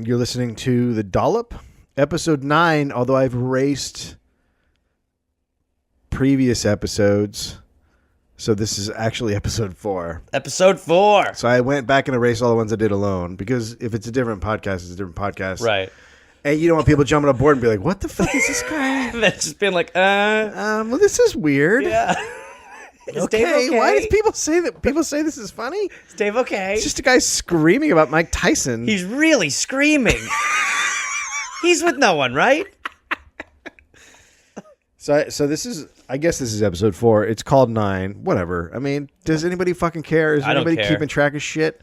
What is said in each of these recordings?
You're listening to The Dollop, episode 9, although I've erased previous episodes. So this is actually episode 4. Episode 4. So I went back and erased all the ones I did alone, because if it's a different podcast, it's a different podcast. Right. And you don't want people jumping on board and be like, what the fuck is this guy? That's just been like, well, this is weird. Yeah. Is Dave okay? Why do people say that? People say this is funny? Is Dave okay? It's just a guy screaming about Mike Tyson. He's really screaming. He's with no one, right? So this is, I guess this is episode 4. It's called 9. Whatever. I mean, does anybody fucking care? Is anybody keeping track of shit?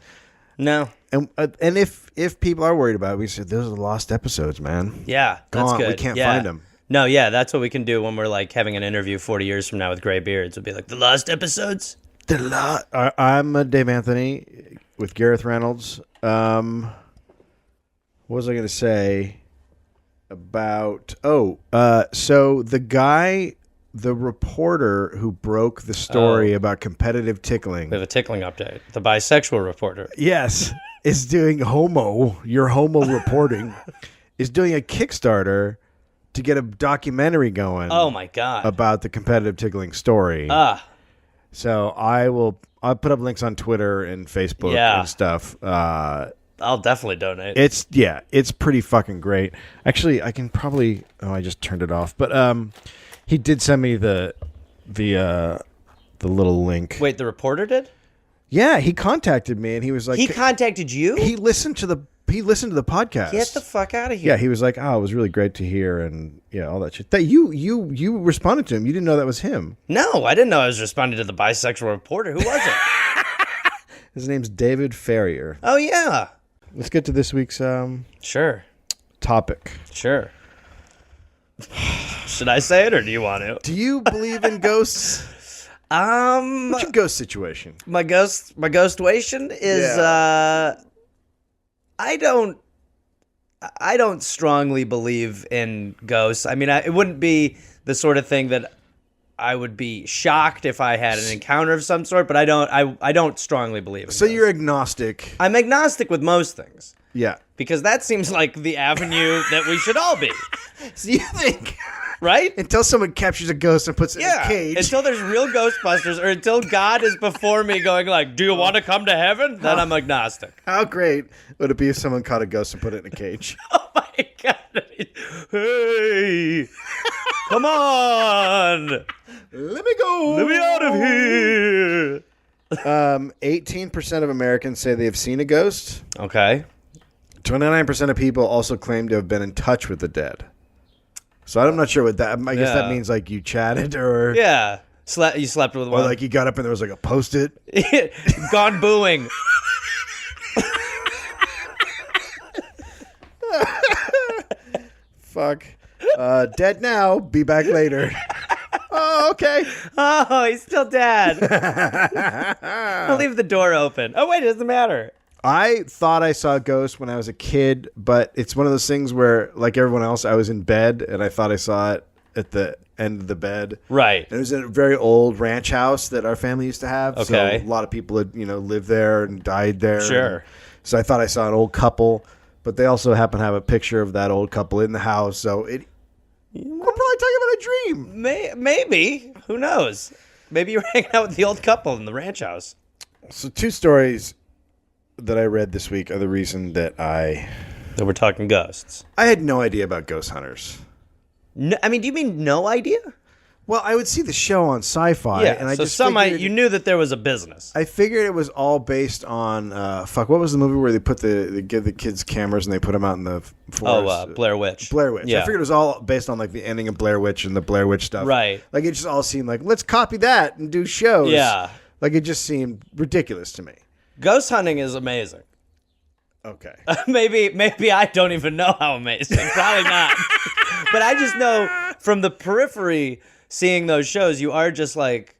No. And if people are worried about it, we said those are the lost episodes, man. Yeah, that's good. We can't find them. No, yeah, that's what we can do when we're like having an interview 40 years from now with gray beards. We'll be like, the lost episodes? I'm Dave Anthony with Gareth Reynolds. What was I going to say about... so the guy, the reporter who broke the story about competitive tickling... We have a tickling update. The bisexual reporter. Yes, is doing your homo reporting, is doing a Kickstarter to get a documentary going. Oh my God. About the competitive tickling story. So I'll put up links on Twitter and Facebook and stuff. I'll definitely donate. It's pretty fucking great. Actually, I can probably I just turned it off. But he did send me the little link. Wait, the reporter did? Yeah, he contacted me and he was like, he contacted you? He listened to the podcast. Get the fuck out of here. Yeah, he was like, "Oh, it was really great to hear," and all that shit. That you responded to him. You didn't know that was him. No, I didn't know I was responding to the bisexual reporter. Who was it? His name's David Ferrier. Oh yeah. Let's get to this week's topic. Sure. Should I say it or do you want to? Do you believe in ghosts? What's your ghost situation? My ghostwation is I don't strongly believe in ghosts. I mean, it wouldn't be the sort of thing that I would be shocked if I had an encounter of some sort, but I don't strongly believe in So ghosts. You're agnostic. I'm agnostic with most things. Yeah. Because that seems like the avenue that we should all be. So you think... Right? Until someone captures a ghost and puts it in a cage. Until there's real Ghostbusters, or until God is before me going like, do you want to come to heaven? Then I'm agnostic. How great would it be if someone caught a ghost and put it in a cage? Oh my God. Hey, come on. Let me go. Let me out of here. 18% of Americans say they have seen a ghost. Okay. 29% of people also claim to have been in touch with the dead. So I'm not sure what that... I guess that means like you chatted or... Yeah. You slept with one. Or like you got up and there was like a Post-it. Gone booing. Fuck. Dead now. Be back later. Oh, okay. Oh, he's still dead. I'll leave the door open. Oh, wait, it doesn't matter. I thought I saw a ghost when I was a kid, but it's one of those things where, like everyone else, I was in bed and I thought I saw it at the end of the bed. Right. And it was in a very old ranch house that our family used to have. Okay. So a lot of people had, lived there and died there. Sure. So I thought I saw an old couple, but they also happen to have a picture of that old couple in the house. So we're probably talking about a dream. Maybe. Who knows? Maybe you were hanging out with the old couple in the ranch house. So 2 stories that I read this week are the reason that we're talking ghosts. I had no idea about ghost hunters. No, I mean, do you mean no idea? Well, I would see the show on Sci-Fi, Yeah, and I so just figured, you knew that there was a business. I figured it was all based on what was the movie where they put they give the kids cameras and they put them out in the forest? Blair Witch. Blair Witch. Yeah. I figured it was all based on like the ending of Blair Witch and the Blair Witch stuff. Right. Like it just all seemed like let's copy that and do shows. Yeah. Like it just seemed ridiculous to me. Ghost hunting is amazing. Okay. Maybe I don't even know how amazing. Probably not. But I just know from the periphery seeing those shows, you are just like,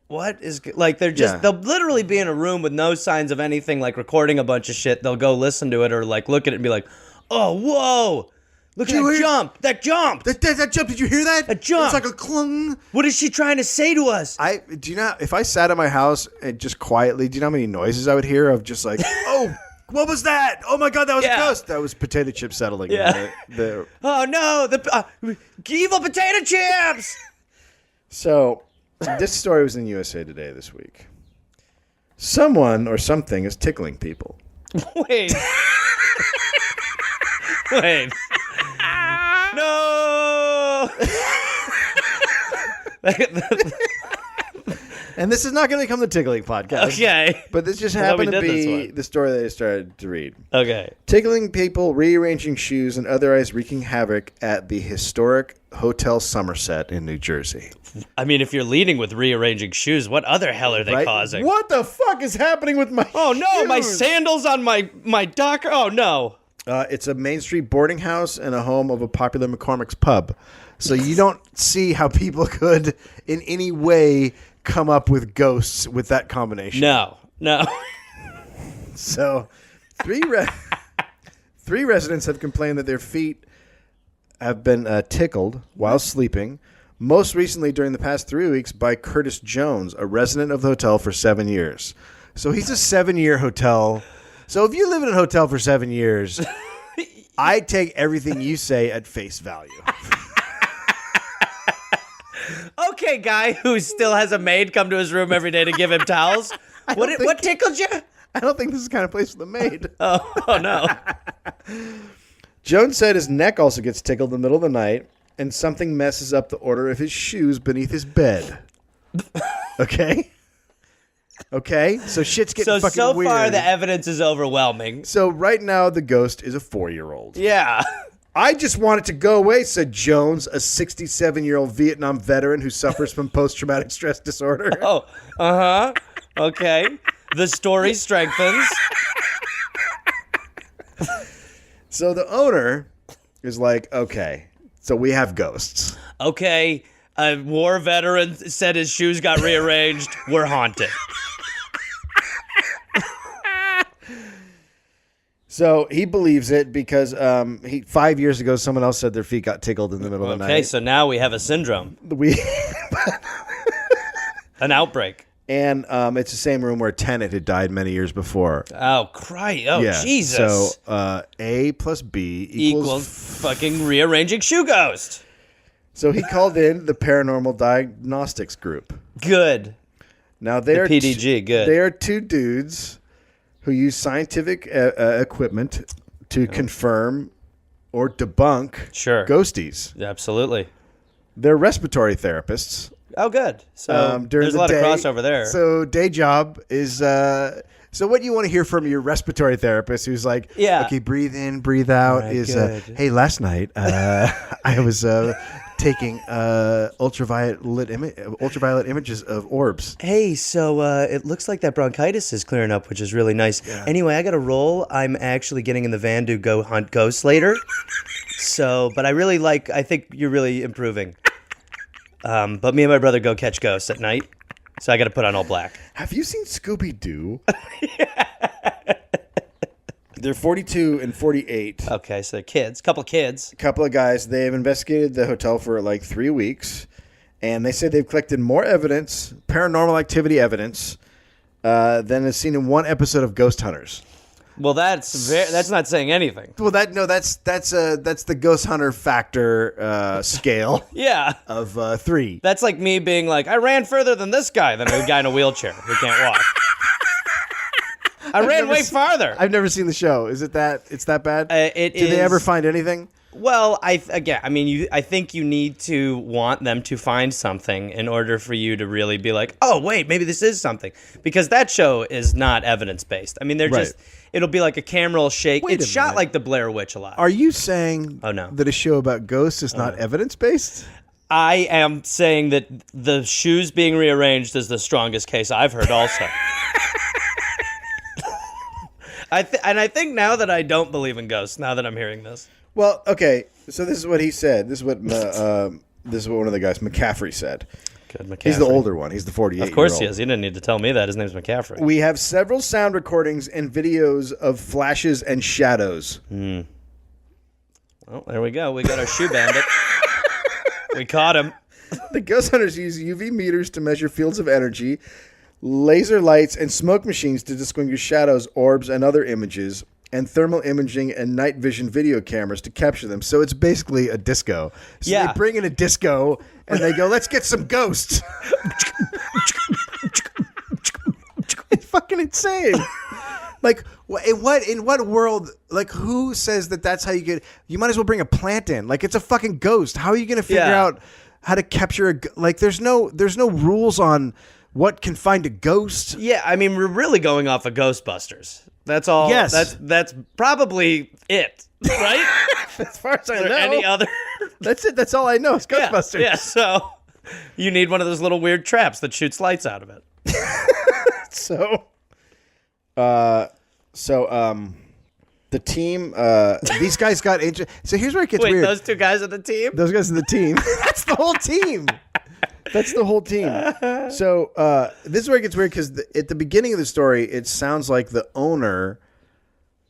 what is... Like, they'll literally be in a room with no signs of anything, like recording a bunch of shit. They'll go listen to it or like look at it and be like, oh, whoa. Look at that jump. That jump. That jump. Did you hear that? A jump. It's like a clung. What is she trying to say to us? Do you know, if I sat at my house and just quietly, do you know how many noises I would hear of just like, oh... what was that? Oh my God, that was Yeah. a ghost. That was potato chip settling. Yeah. Oh no, the evil potato chips. So, this story was in USA Today this week. Someone or something is tickling people. Wait. Wait. No. And this is not going to become the tickling podcast. Okay. But this just I thought we happened to did this be one. the story that I started to read. Okay. Tickling people, rearranging shoes, and otherwise wreaking havoc at the historic Hotel Somerset in New Jersey. I mean, if you're leading with rearranging shoes, what other hell are they Right? causing? What the fuck is happening with my Oh no, my shoes? sandals on my docker. Oh no. It's a Main Street boarding house and a home of a popular McCormick's pub. So you don't see how people could in any way come up with ghosts with that combination. No. So three residents have complained that their feet have been tickled while sleeping, most recently during the past 3 weeks by Curtis Jones, a resident of the hotel for 7 years. So he's a 7-year hotel. So if you live in a hotel for 7 years, I take everything you say at face value. Okay, guy who still has a maid come to his room every day to give him towels. What tickled you? I don't think this is the kind of place for the maid. Oh no. Jones said his neck also gets tickled in the middle of the night, and something messes up the order of his shoes beneath his bed. Okay? Okay? So shit's getting fucking So weird. far the evidence is overwhelming. So right now the ghost is a 4-year-old. Yeah. I just want it to go away, said Jones, a 67-year-old Vietnam veteran who suffers from post-traumatic stress disorder. Oh, uh-huh. Okay. The story strengthens. So the owner is like, okay, so we have ghosts. Okay. A war veteran said his shoes got rearranged. We're haunted. So he believes it because 5 years ago someone else said their feet got tickled in the middle of the night. Okay, so now we have a syndrome. An outbreak. And it's the same room where a tenant had died many years before. Oh, Christ. Oh, Yeah. Jesus. So A plus B equals fucking rearranging shoe ghost. So he called in the Paranormal Diagnostics Group. Good. Now they The are PDG, good. They are two dudes who use scientific equipment to confirm or debunk Sure. ghosties. Absolutely. They're respiratory therapists. Oh, good. So During there's a the lot day, of crossover there. So day job is so what you want to hear from your respiratory therapist who's like, Yeah. okay, breathe in, breathe out Right, is good. hey, last night I was taking ultraviolet images of orbs. Hey, so it looks like that bronchitis is clearing up, which is really nice. Yeah. Anyway, I got to roll. I'm actually getting in the van to go hunt ghosts later. But I think you're really improving. But me and my brother go catch ghosts at night. So I got to put on all black. Have you seen Scooby-Doo? They're 42 and 48. Okay, so kids, couple kids. A couple of guys. They have investigated the hotel for like 3 weeks, and they say they've collected more evidence, paranormal activity evidence, than is seen in one episode of Ghost Hunters. Well, that's not saying anything. Well, that's the Ghost Hunter factor scale Yeah. of 3. That's like me being like, I ran further than this guy, than a guy in a wheelchair who can't walk. I ran way farther. I've never seen the show. Is it that it's that bad? It Did they is- ever find anything? Well, I think you need to want them to find something in order for you to really be like, oh, wait, maybe this is something. Because that show is not evidence-based. I mean, Right. it'll be like a camera will shake. Wait It's a shot minute. like the Blair Witch a lot. Are you saying Oh, no. that a show about ghosts is not evidence-based? I am saying that the shoes being rearranged is the strongest case I've heard also. I think now that I don't believe in ghosts, now that I'm hearing this. Well, okay. So this is what he said. This is what one of the guys, McCaffrey, said. Good, McCaffrey. He's the older one. He's the 48-year-old. Of course he is. He didn't need to tell me that. His name's McCaffrey. We have several sound recordings and videos of flashes and shadows. Well, there we go. We got our shoe bandit. We caught him. The ghost hunters use UV meters to measure fields of energy. laser lights, and smoke machines to distinguish shadows, orbs, and other images, and thermal imaging and night vision video cameras to capture them. So it's basically a disco. So Yeah. they bring in a disco, and they go, let's get some ghosts. It's fucking insane. Like, in what world, like, who says that that's how you get, you might as well bring a plant in. Like, it's a fucking ghost. How are you going to figure out how to capture like, there's no rules on what can find a ghost. Yeah, I mean, we're really going off of Ghostbusters. That's all. Yes. That's probably it, right? As far as I Or know. any other. That's it. That's all I know. It's Ghostbusters. Yeah, so you need one of those little weird traps that shoots lights out of it. So, the team, these guys got injured. So here's where it gets Wait, weird. those two guys on the team? Those guys are the team. That's the whole team. That's the whole team. So this is where it gets weird because at the beginning of the story, it sounds like the owner,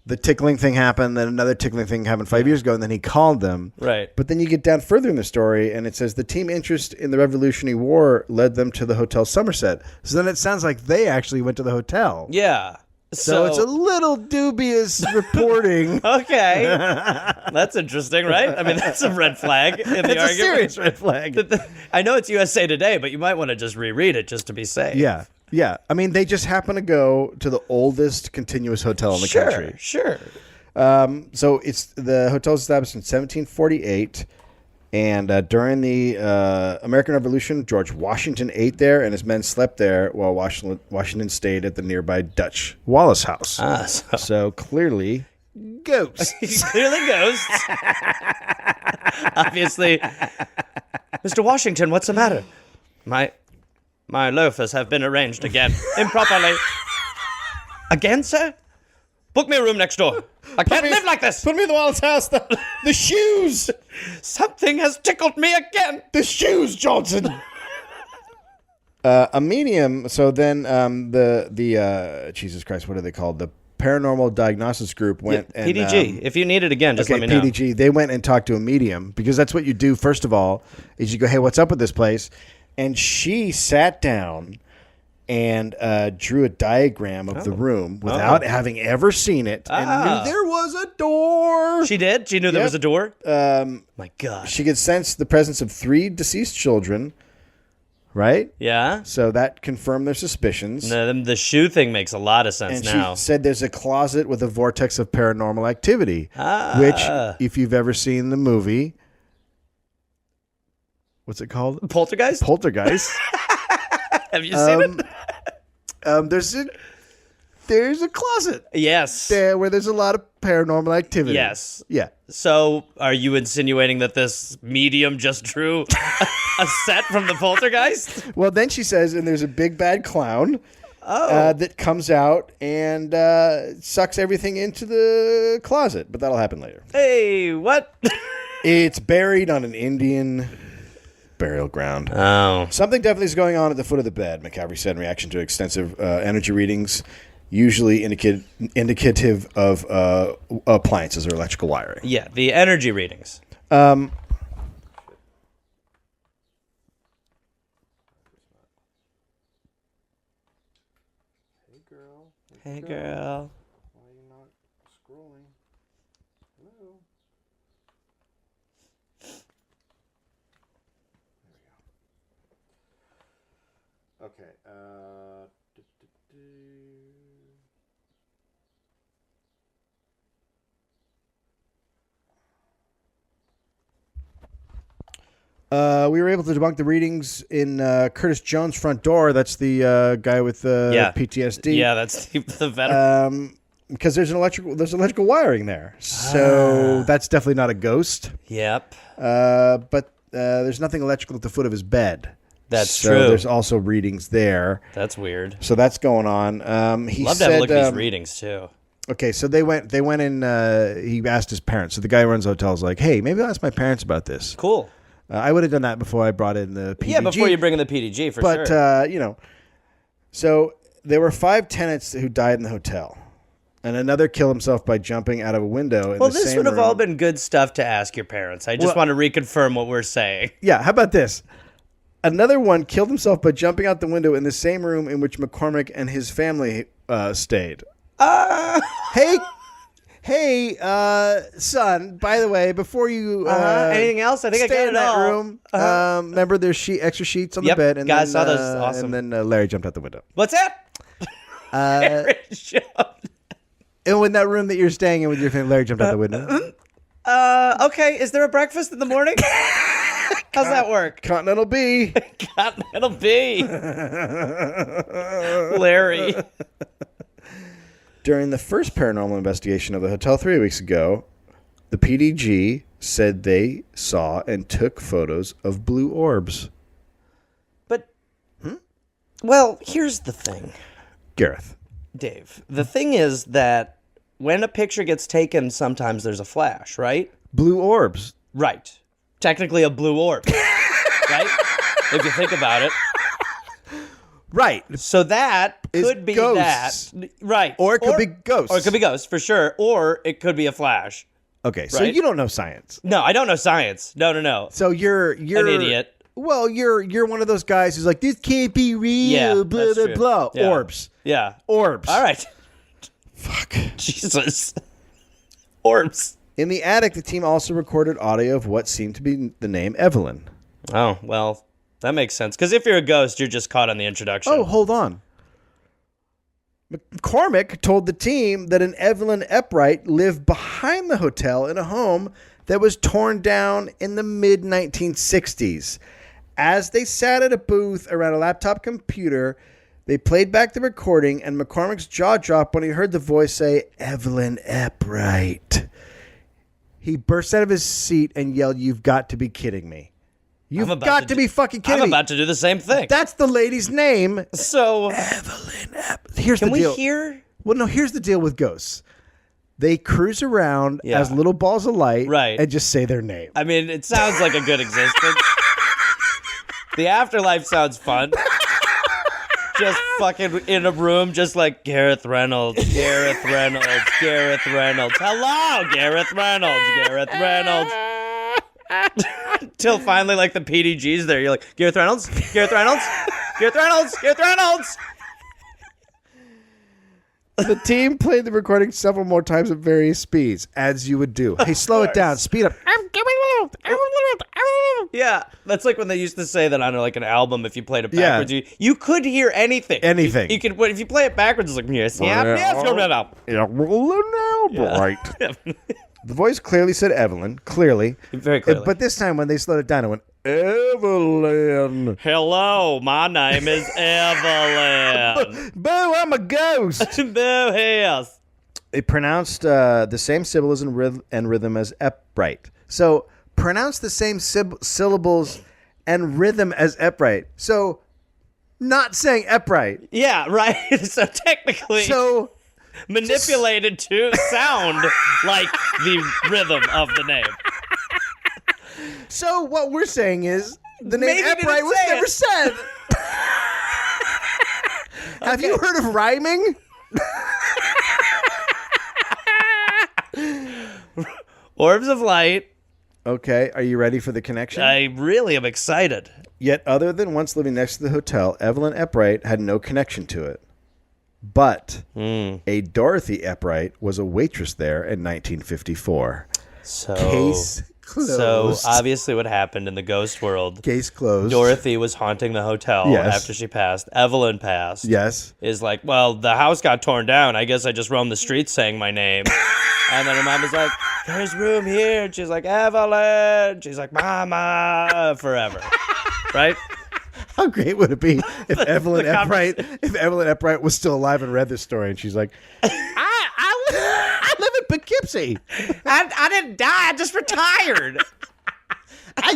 the tickling thing happened, then another tickling thing happened 5 years ago, and then he called them. Right. But then you get down further in the story, and it says the team interest in the Revolutionary War led them to the Hotel Somerset. So then it sounds like they actually went to the hotel. Yeah. So it's a little dubious reporting. Okay. That's interesting, right? I mean, that's a red flag in the It's a argument. serious red flag. I know it's USA Today, but you might want to just reread it just to be safe. Yeah. Yeah. I mean, they just happen to go to the oldest continuous hotel in the country. Sure. So it's the hotel's established in 1748. And during the American Revolution, George Washington ate there, and his men slept there while Washington stayed at the nearby Dutch Wallace House. So clearly, ghosts. Clearly ghosts. Obviously. Mr. Washington, what's the matter? My loafers have been arranged again. Improperly. Again, sir? Book me a room next door. I can't live like this. Put me in the Wallace House. The shoes. Something has tickled me again. The shoes, Johnson. A medium. So then the Jesus Christ, what are they called? The Paranormal Diagnosis Group went and PDG. If you need it again, just let me know. PDG. They went and talked to a medium because that's what you do. First of all, is you go, hey, what's up with this place? And she sat down and drew a diagram of the room without having ever seen it, and knew there was a door. She did? She knew there was a door? My God. She could sense the presence of 3 deceased children, right? Yeah? So that confirmed their suspicions. No, the shoe thing makes a lot of sense And now. she said there's a closet with a vortex of paranormal activity, which, if you've ever seen the movie, what's it called? Poltergeist? Poltergeist. Have you seen it? There's a closet Yes. there where there's a lot of paranormal activity. Yes. Yeah. So, are you insinuating that this medium just drew a set from the Poltergeist? Well, then she says, and there's a big bad clown that comes out and sucks everything into the closet. But that'll happen later. Hey, what? It's buried on an Indian burial ground. Oh. Something definitely is going on at the foot of the bed, McCaffrey said in reaction to extensive energy readings, usually indicative of appliances or electrical wiring. Yeah, the energy readings. Hey, girl. Hey, girl. Why are you not scrolling? Hello? Okay. We were able to debunk the readings in Curtis Jones' front door. That's the guy with PTSD. Yeah, that's the veteran. Because there's electrical wiring there, so that's definitely not a ghost. Yep. But there's nothing electrical at the foot of his bed. That's so true. There's also readings there. That's weird. So that's going on. He Love to said, have a look at these readings too. Okay, so they went in. He asked his parents. So the guy who runs the hotel is like, "Hey, maybe I'll ask my parents about this." Cool. I would have done that before I brought in the PDG. Yeah, before you bring in the PDG for sure. But so there were 5 tenants who died in the hotel, and another killed himself by jumping out of a window. Well, this would have all been good stuff to ask your parents. I just want to reconfirm what we're saying. Yeah, how about this? Another one killed himself by jumping out the window in the same room in which McCormick and his family stayed. Hey, son, by the way, before you anything else? I think I got stay it in that all. room. Remember, there's extra sheets on the Yep, bed. And guys then, saw those. Awesome. And then Larry jumped out the window. What's that? And in that room that you're staying in with your family, Larry jumped out the window. Okay, is there a breakfast in the morning? How's that work? Continental B. Continental B. Larry. During the first paranormal investigation of the hotel 3 weeks ago, the PDG said they saw and took photos of blue orbs. But, well, here's the thing. Gareth. Dave, the thing is that when a picture gets taken, sometimes there's a flash, right? Blue orbs. Right. Technically a blue orb, right? If you think about it. Right. So that could be ghosts. that. Right. Or it could be ghosts. Or it could be ghosts, for sure. Or it could be a flash. Okay, so Right? you don't know science. No, I don't know science. No. So you're An idiot. Well, you're one of those guys who's like, this can't be real, Yeah, blah, that's blah, true. blah. Yeah. Orbs. Yeah. Orbs. All right. Fuck. Jesus. Orbs. In the attic, the team also recorded audio of what seemed to be the name Evelyn. Oh, well, that makes sense. Because if you're a ghost, you're just caught on the introduction. Oh, hold on. McCormick told the team that an Evelyn Eppright lived behind the hotel in a home that was torn down in the mid-1960s. As they sat at a booth around a laptop computer, they played back the recording, and McCormick's jaw dropped when he heard the voice say, Evelyn Eppright. He burst out of his seat and yelled, "You've got to be kidding me. You've got to be fucking kidding me. I'm about to do the same thing. That's the lady's name. So, Evelyn Eppright. Here's can the we deal. hear? Well, no, here's the deal with ghosts. They cruise around Yeah. as little balls of light Right. and just say their name. I mean, it sounds like a good existence. The afterlife sounds fun. Just fucking in a room, just like Gareth Reynolds. Hello, Gareth Reynolds. Till finally, like, the PDG's there. You're like, Gareth Reynolds. The team played the recording several more times at various speeds, as you would do. Hey, slow it down. Speed up. Yeah, that's like when they used to say that on like an album, if you played it backwards, you could hear anything. Anything. You could, if you play it backwards, it's like, yes, Right. The voice clearly said Evelyn. Clearly. Very clearly. But this time when they slowed it down, it went, Evelyn. Hello, my name is Evelyn. Boo, I'm a ghost. Boo, yes. It pronounced the same syllables and rhythm as Eppright. So pronounce the same syllables and rhythm as Eppright. So not saying Eppright. Yeah, right. So technically, manipulated to sound like the rhythm of the name. So what we're saying is the name Maybe Eppright was never said. Have you heard of rhyming? Orbs of light. Okay, are you ready for the connection? I really am excited. Yet other than once living next to the hotel, Evelyn Eppright had no connection to it. But a Dorothy Eppright was a waitress there in 1954. So Case closed. So obviously what happened in the ghost world, Case closed. Dorothy was haunting the hotel after she passed. Evelyn passed. Yes. Is like, well, the house got torn down. I guess I just roamed the streets saying my name. And then her mom was like, there's room here. And she's like, Evelyn. She's like, Mama, forever. Right? How great would it be if Evelyn Eppright was still alive and read this story and she's like, I live in Poughkeepsie. I didn't die. I just retired.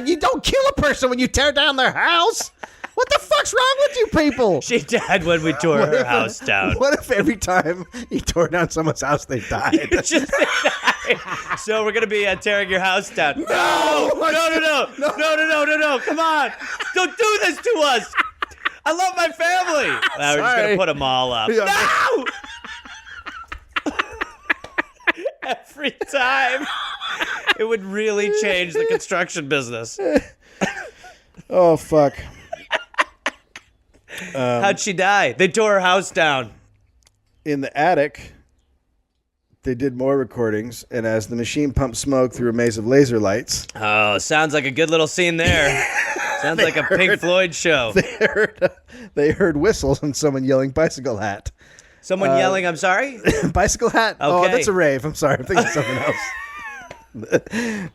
You don't kill a person when you tear down their house. What the fuck's wrong with you people? She died when we tore her house down. What if every time you tore down someone's house, they died? So we're going to be tearing your house down. No! No. Come on. Don't do this to us. I love my family. We're just going to put them all up. Yeah. No! Every time. It would really change the construction business. Oh, fuck. How'd she die? They tore her house down. In the attic, they did more recordings, and as the machine pumped smoke through a maze of laser lights... Oh, sounds like a good little scene there. Sounds like a Pink Floyd show. They heard whistles and someone yelling bicycle hat. Someone yelling, I'm sorry? Bicycle hat? Okay. Oh, that's a rave. I'm sorry. I'm thinking of something else.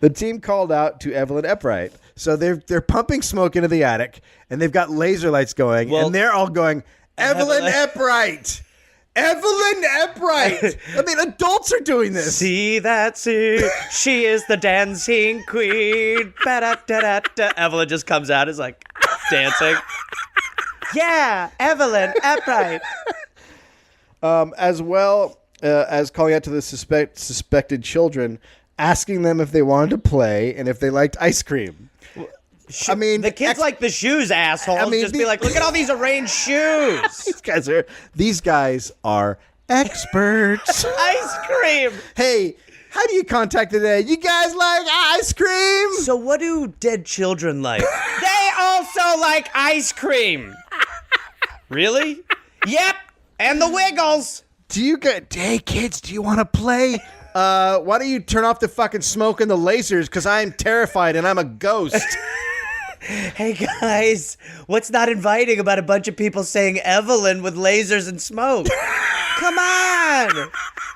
The team called out to Evelyn Eppright. So they're pumping smoke into the attic, and they've got laser lights going, and they're all going, Evelyn Eppright! Evelyn Eppright! I mean, adults are doing this. See that, see? She is the dancing queen. Ba-da-da-da-da. Evelyn just comes out, is like dancing. Yeah, Evelyn Eppright. As well as calling out to the suspected children, asking them if they wanted to play and if they liked ice cream. I mean, the kids like the shoes, assholes. I mean, just be like, look at all these arranged shoes. These guys are experts. Ice cream. Hey, how do you contact today? You guys like ice cream? So what do dead children like? They also like ice cream. Really? Yep. And the Wiggles. Hey kids, do you want to play? Why don't you turn off the fucking smoke and the lasers? Because I'm terrified and I'm a ghost. Hey guys, what's not inviting about a bunch of people saying Evelyn with lasers and smoke? Come on,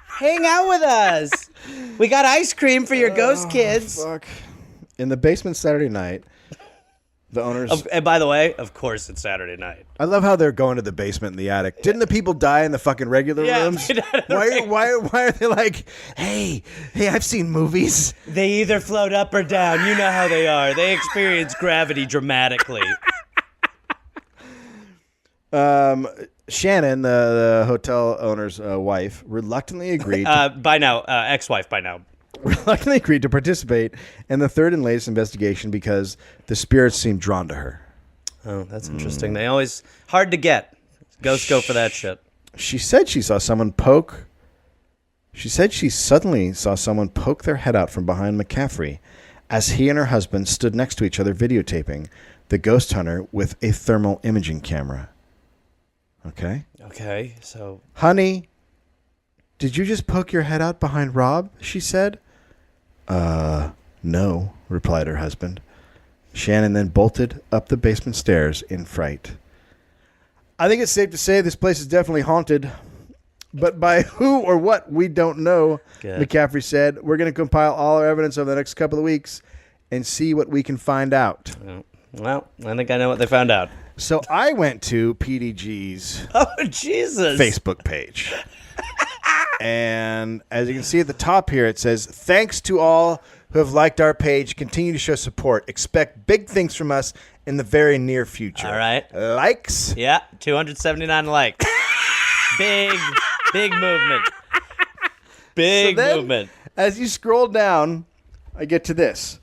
hang out with us. We got ice cream for your ghost kids. Fuck. In the basement Saturday night, the owners... And by the way, of course it's Saturday night. I love how they're going to the basement in the attic. Didn't the people die in the fucking regular rooms? Why are they like, hey, I've seen movies. They either float up or down. You know how they are. They experience gravity dramatically. Shannon, the hotel owner's wife, reluctantly agreed... ex-wife by now. Reluctantly agreed to participate in the third and latest investigation because the spirits seemed drawn to her. Oh, that's interesting. They always... Hard to get. Ghosts go for that shit. She said she saw someone poke... She said she suddenly saw someone poke their head out from behind McCaffrey as he and her husband stood next to each other videotaping the ghost hunter with a thermal imaging camera. Okay? Okay, so... Honey, did you just poke your head out behind Rob? She said. No, replied her husband. Shannon then bolted up the basement stairs in fright. I think it's safe to say this place is definitely haunted. But by who or what, we don't know, Good. McCaffrey said. We're going to compile all our evidence over the next couple of weeks and see what we can find out. Well, I think I know what they found out. So I went to PDG's Jesus Facebook page. And as you can see at the top here, it says, thanks to all who have liked our page. Continue to show support. Expect big things from us in the very near future. All right. Likes? Yeah, 279 likes. Big movement. Big movement. As you scroll down, I get to this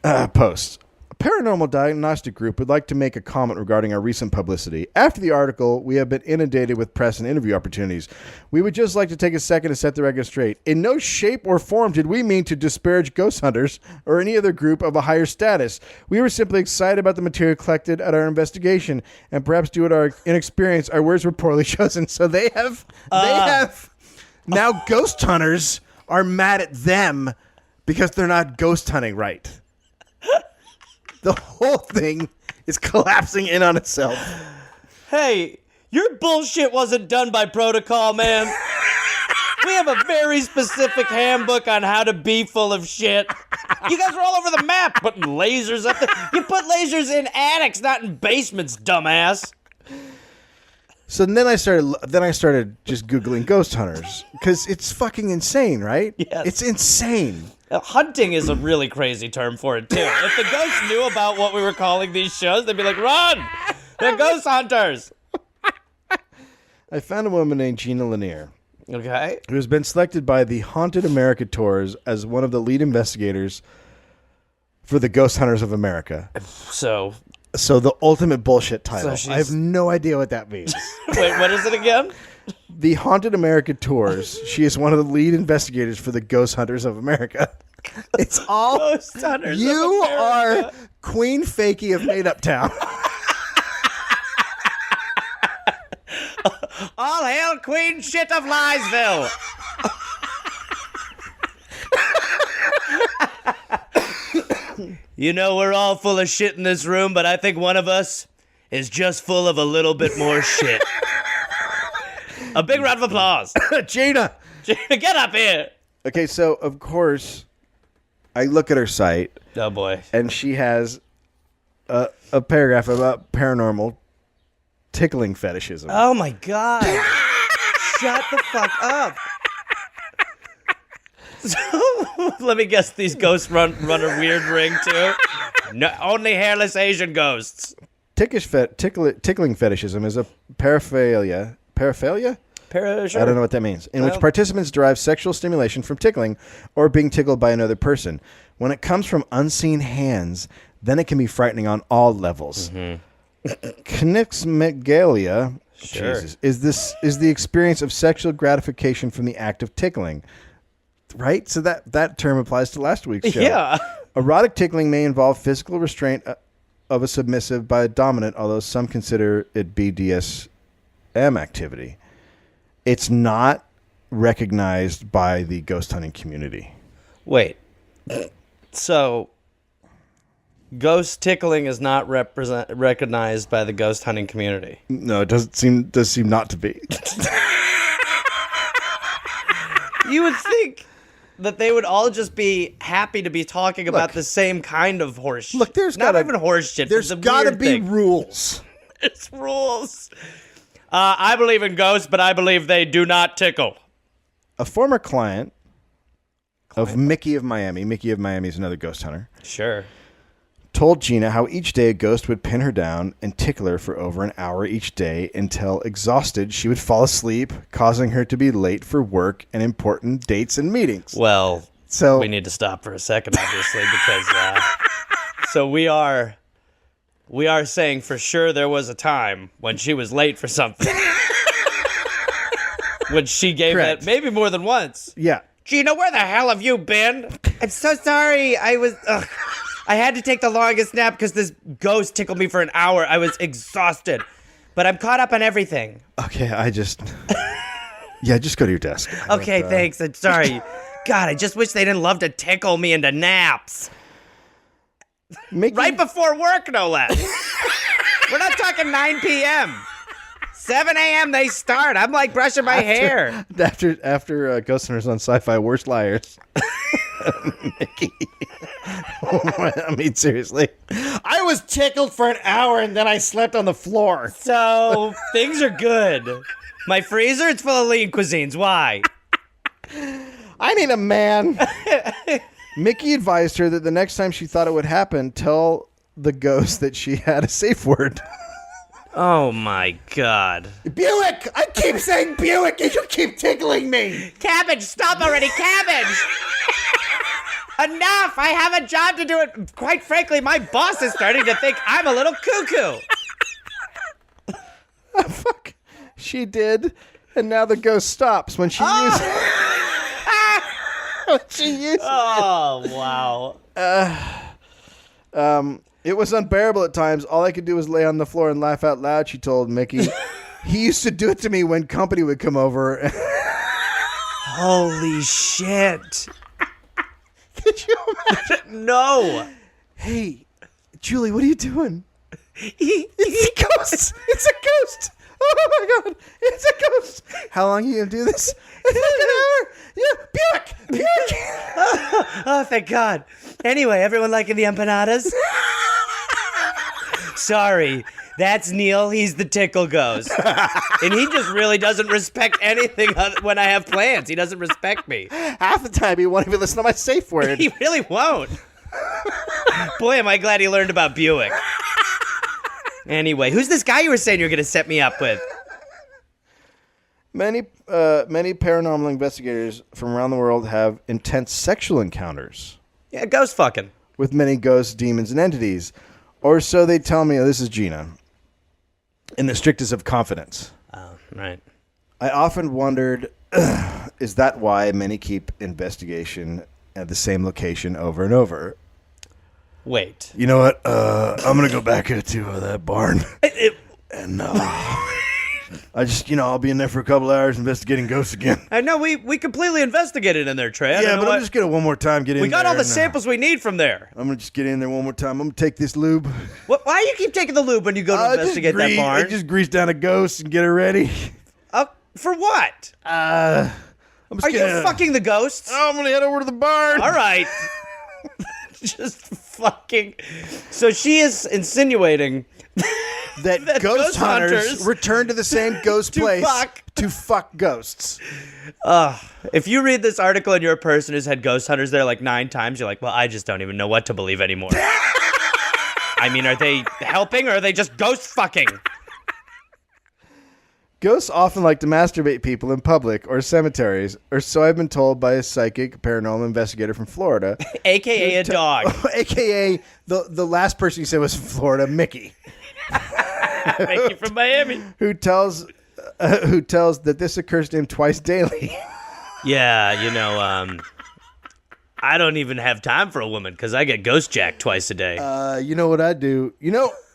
post. Paranormal Diagnostic Group would like to make a comment regarding our recent publicity. After the article, we have been inundated with press and interview opportunities. We would just like to take a second to set the record straight. In no shape or form did we mean to disparage ghost hunters or any other group of a higher status. We were simply excited about the material collected at our investigation, and perhaps due to our inexperience, our words were poorly chosen. So they have now ghost hunters are mad at them because they're not ghost hunting right. The whole thing is collapsing in on itself. Hey, your bullshit wasn't done by protocol, man. We have a very specific handbook on how to be full of shit. You guys are all over the map putting lasers up there. You put lasers in attics, not in basements, dumbass. So then I started just Googling ghost hunters because it's fucking insane, right? Yes. It's insane. Hunting is a really crazy term for it, too. If the ghosts knew about what we were calling these shows, they'd be like, run! They're ghost hunters! I found a woman named Gina Lanier. Okay. Who has been selected by the Haunted America Tours as one of the lead investigators for the Ghost Hunters of America. So the ultimate bullshit title. I have no idea what that means. Wait, what is it again? The Haunted America Tours. She is one of the lead investigators for the Ghost Hunters of America. It's all Ghost Hunters you of America. Are Queen Fakey of Made Up Town. All hail Queen Shit of Liesville. You know, we're all full of shit in this room, but I think one of us is just full of a little bit more shit. A big round of applause. Gina! Gina, get up here. Okay, so, of course, I look at her site. Oh, boy. And she has a paragraph about paranormal tickling fetishism. Oh, my God. Shut the fuck up. So, let me guess, these ghosts run a weird ring, too? No, only hairless Asian ghosts. Tickling fetishism is a paraphilia? Sure. I don't know what that means. In which participants derive sexual stimulation from tickling or being tickled by another person. When it comes from unseen hands, then it can be frightening on all levels. Knixmegalia is the experience of sexual gratification from the act of tickling. Right? So that term applies to last week's show. Yeah. Erotic tickling may involve physical restraint of a submissive by a dominant, although some consider it BDSM activity. It's not recognized by the ghost hunting community. Wait. So, ghost tickling is not recognized by the ghost hunting community? No, it does seem not to be. You would think that they would all just be happy to be talking about the same kind of horse shit. Look, there's not even horse shit. There's got to be rules. There's rules. I believe in ghosts, but I believe they do not tickle. A former client of Mickey of Miami is another ghost hunter. Sure. Told Gina how each day a ghost would pin her down and tickle her for over an hour each day until exhausted she would fall asleep, causing her to be late for work and important dates and meetings. Well, we need to stop for a second, obviously, because so we are saying for sure there was a time when she was late for something. When she gave Correct. that, maybe more than once. Yeah. Gina, where the hell have you been? I'm so sorry. I had to take the longest nap because this ghost tickled me for an hour. I was exhausted. But I'm caught up on everything. Okay, just go to your desk. Okay, thanks. I'm sorry. God, I just wish they didn't love to tickle me into naps. Right before work, no less. We're not talking 9 p.m. 7 a.m. they start. I'm like brushing my hair. After Ghost Hunters on Sci-Fi Worst Liars. Mickey. I mean, seriously. I was tickled for an hour and then I slept on the floor. So, things are good. My freezer, it's full of lean cuisines. Why? I need a man. Mickey advised her that the next time she thought it would happen, tell the ghost that she had a safe word. Oh, my God. Buick! I keep saying Buick and you keep tickling me. Cabbage, stop already, Cabbage! Enough! I have a job to do it. Quite frankly, my boss is starting to think I'm a little cuckoo. Oh, fuck. She did, and now the ghost stops when she uses it. Oh, wow. It was unbearable at times. All I could do was lay on the floor and laugh out loud, she told Mickey. He used to do it to me when company would come over. Holy shit. Could you imagine? No. Hey, Julie, what are you doing? It's a ghost. It's a ghost. Oh, my God. It's a ghost. How long are you going to do this? It's like an hour. Yeah, Buick. Oh, thank God. Anyway, everyone liking the empanadas? Sorry, that's Neil. He's the tickle ghost. And he just really doesn't respect anything when I have plans. He doesn't respect me. Half the time he won't even listen to my safe word. He really won't. Boy, am I glad he learned about Buick. Anyway, who's this guy you were saying you were going to set me up with? Many paranormal investigators from around the world have intense sexual encounters. Yeah, ghost fucking. With many ghosts, demons, and entities. Or so they tell me. Oh, this is Gina. In the strictest of confidence. Oh, right. I often wondered, is that why many keep investigation at the same location over and over? Wait. You know what? I'm going to go back to that barn. And I just, I'll be in there for a couple hours investigating ghosts again. I know we completely investigated in there, Trey. Yeah, but I'm just gonna one more time get in there. We got all the samples we need from there. I'm gonna just get in there one more time. I'm gonna take this lube. What? Why do you keep taking the lube when you go to investigate that barn? I just grease down a ghost and get her ready. For what? Are you fucking the ghosts? Oh, I'm gonna head over to the barn. All right. Just fucking. So she is insinuating that ghost hunters return to the same ghost place to fuck ghosts. If you read this article and you're a person who's had ghost hunters there like 9 times, you're like, well, I just don't even know what to believe anymore. I mean, are they helping or are they just ghost fucking? Ghosts often like to masturbate people in public or cemeteries, or so I've been told by a psychic paranormal investigator from Florida. AKA a dog. AKA the last person you said was from Florida, Mickey. Mickey from Miami. Who tells that this occurs to him twice daily. Yeah, I don't even have time for a woman because I get ghost jacked twice a day. You know what I do?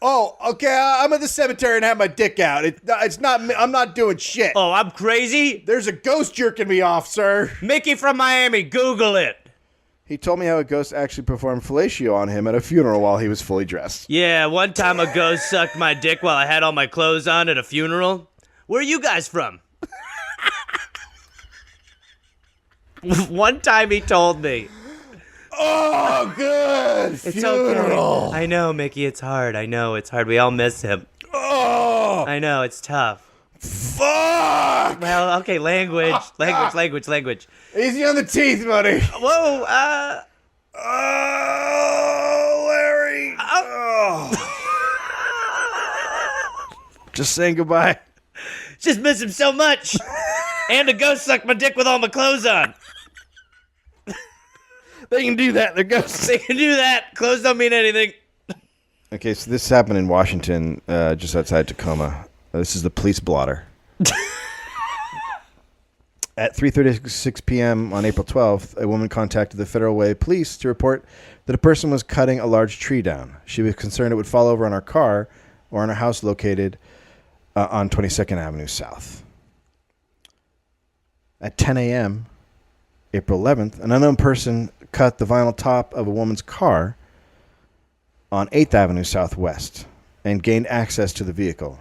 Okay, I'm at the cemetery and have my dick out. It's not. I'm not doing shit. Oh, I'm crazy? There's a ghost jerking me off, sir. Mickey from Miami, Google it. He told me how a ghost actually performed fellatio on him at a funeral while he was fully dressed. Yeah, one time a ghost sucked my dick while I had all my clothes on at a funeral. Where are you guys from? One time he told me. Oh, good. It's funeral. Okay. I know, Mickey, it's hard. I know, it's hard. We all miss him. Oh. I know, it's tough. Fuck. Well, okay, language. Easy on the teeth, buddy. Whoa, Oh, Larry. Just saying goodbye. Just miss him so much. And a ghost sucked my dick with all my clothes on. They can do that. They're ghosts. They can do that. Clothes don't mean anything. Okay, so this happened in Washington, just outside Tacoma. This is the police blotter. At 3:36 p.m. on April 12th, a woman contacted the Federal Way Police to report that a person was cutting a large tree down. She was concerned it would fall over on her car or on her house located on 22nd Avenue South. At 10 a.m., April 11th, an unknown person cut the vinyl top of a woman's car on 8th Avenue Southwest and gained access to the vehicle.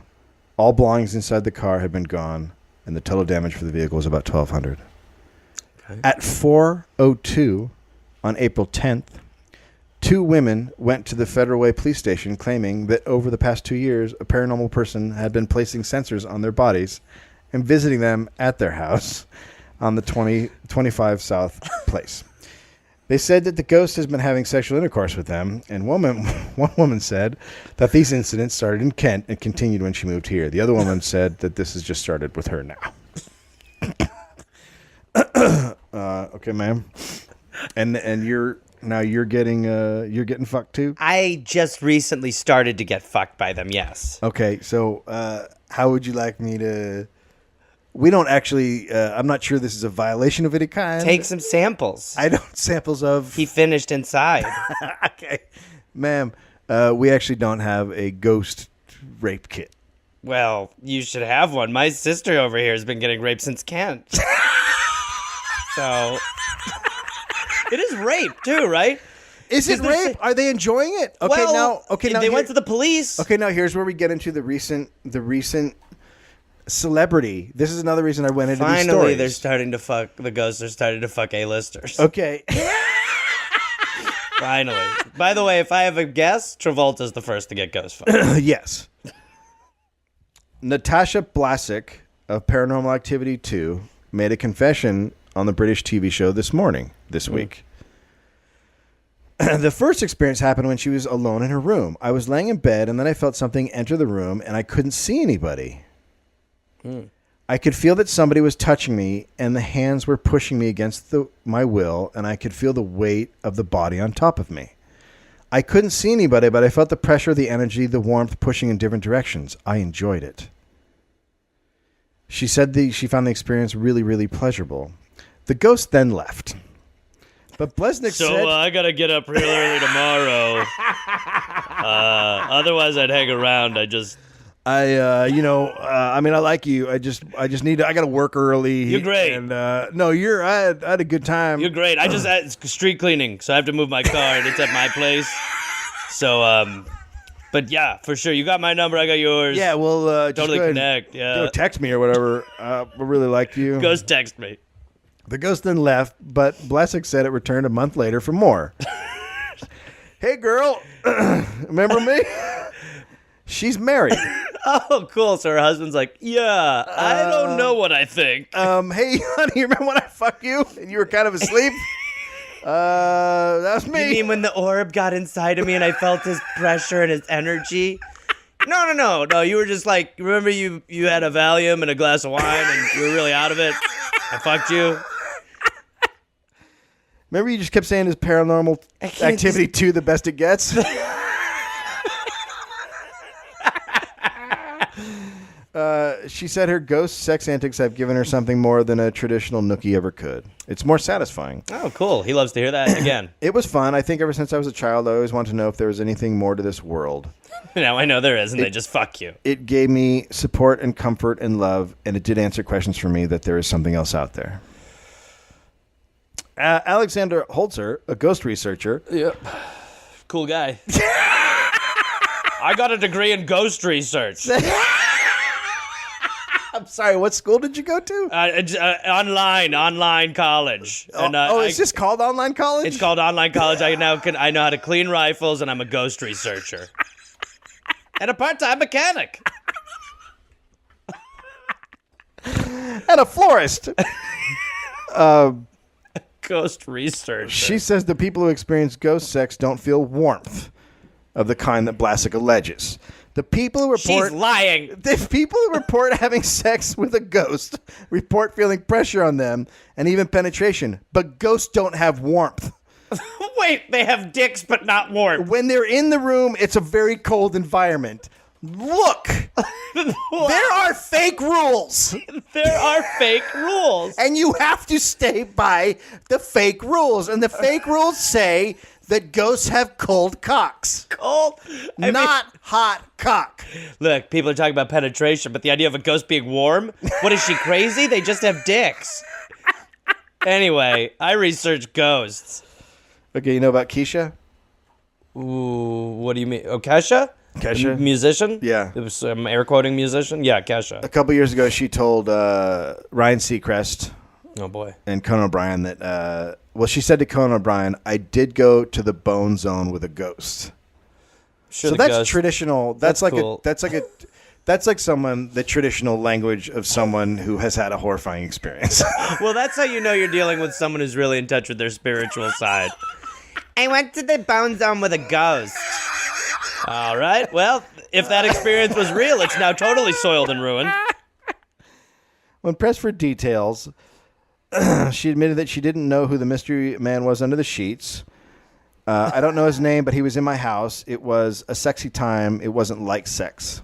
All belongings inside the car had been gone, and the total damage for the vehicle was about $1,200. Okay. At 4:02 on April 10th, 2 women went to the Federal Way Police Station claiming that over the past 2 years, a paranormal person had been placing sensors on their bodies and visiting them at their house on the 2025 South Place. They said that the ghost has been having sexual intercourse with them, and one woman said that these incidents started in Kent and continued when she moved here. The other woman said that this has just started with her now. Okay, ma'am. And you're getting fucked too? I just recently started to get fucked by them, yes. Okay, so how would you like me to... We don't actually, I'm not sure this is a violation of any kind. Take some samples. I don't, samples of... He finished inside. Okay. Ma'am, we actually don't have a ghost rape kit. Well, you should have one. My sister over here has been getting raped since Kent. So, it is rape too, right? Is it rape? Are they enjoying it? Okay, well, now they went to the police. Okay, now here's where we get into the recent celebrity. This is another reason I went into these stories. Finally, they're starting to fuck. The ghosts are starting to fuck A-listers. Okay. Finally. By the way, if I have a guess, Travolta's the first to get ghost fucked. Yes. Natasha Blasek of Paranormal Activity 2 made a confession on the British TV show this week. The first experience happened when she was alone in her room. I was laying in bed, and then I felt something enter the room, and I couldn't see anybody. I could feel that somebody was touching me, and the hands were pushing me against my will, and I could feel the weight of the body on top of me. I couldn't see anybody, but I felt the pressure, the energy, the warmth pushing in different directions. I enjoyed it. She said she found the experience really, really pleasurable. The ghost then left. But Blesnick said... So I got to get up real early tomorrow. Otherwise, I'd hang around. I just... I mean, I like you. I just need to. I got to work early. You're great. And no, I had a good time. You're great. I just had street cleaning, so I have to move my car, and it's at my place. So, but yeah, for sure. You got my number. I got yours. Yeah, we'll just totally go ahead connect. Yeah. and, text me or whatever. I really liked you. Ghost text me. The ghost then left, but Blessing said it returned a month later for more. Hey, girl, remember me? She's married. Oh, cool. So her husband's like, yeah, I don't know what I think. Hey, honey, remember when I fucked you and you were kind of asleep? That was me. You mean when the orb got inside of me and I felt his pressure and his energy? No. You were just like, remember you had a Valium and a glass of wine and you were really out of it? I fucked you. Remember you just kept saying his paranormal activity 2 the best it gets? She said her ghost sex antics have given her something more than a traditional nookie ever could. It's more satisfying. Oh, cool. He loves to hear that again. It was fun. I think ever since I was a child, I always wanted to know if there was anything more to this world. Now I know there is, and they just fuck you. It gave me support and comfort and love, and it did answer questions for me that there is something else out there. Alexander Holzer, a ghost researcher. Yep. Cool guy. I got a degree in ghost research. I'm sorry, what school did you go to? Online college. And, is this called online college? It's called online college. I know how to clean rifles, and I'm a ghost researcher. And a part-time mechanic. And a florist. Ghost researcher. She says the people who experience ghost sex don't feel warmth of the kind that Blasek alleges. The people who report... She's lying. The people who report having sex with a ghost report feeling pressure on them and even penetration. But ghosts don't have warmth. Wait, they have dicks but not warmth. When they're in the room, it's a very cold environment. Look! There are fake rules. There are fake rules. And you have to stay by the fake rules. And the fake rules say that ghosts have cold cocks. Cold? Not hot cock. Look, people are talking about penetration, but the idea of a ghost being warm? What is she, crazy? They just have dicks. Anyway, I research ghosts. Okay, you know about Keisha? Ooh, what do you mean? Oh, Kesha? Kesha? Musician? Yeah. It was air quoting musician? Yeah, Kesha. A couple years ago, she told Ryan Seacrest Oh, boy. and Conan O'Brien that, she said to Conan O'Brien, I did go to the bone zone with a ghost. Sure, So that's ghost. traditional. That's cool. That's like the traditional language of someone who has had a horrifying experience. Well, that's how you know you're dealing with someone who's really in touch with their spiritual side. I went to the bone zone with a ghost. All right. Well, if that experience was real, it's now totally soiled and ruined. When pressed for details, she admitted that she didn't know who the mystery man was under the sheets. I don't know his name, but he was in my house. It was a sexy time. It wasn't like sex.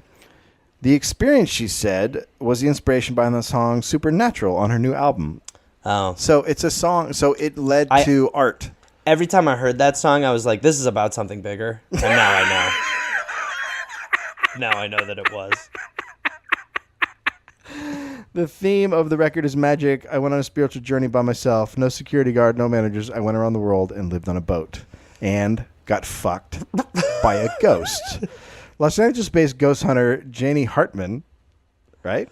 The experience, she said, was the inspiration behind the song Supernatural on her new album. Oh. So it's a song. So it led to art. Every time I heard that song, I was like, this is about something bigger. And now I know. Now I know that it was. The theme of the record is magic. I went on a spiritual journey by myself. No security guard, no managers. I went around the world and lived on a boat. And got fucked by a ghost. Los Angeles-based ghost hunter Janie Hartman, right,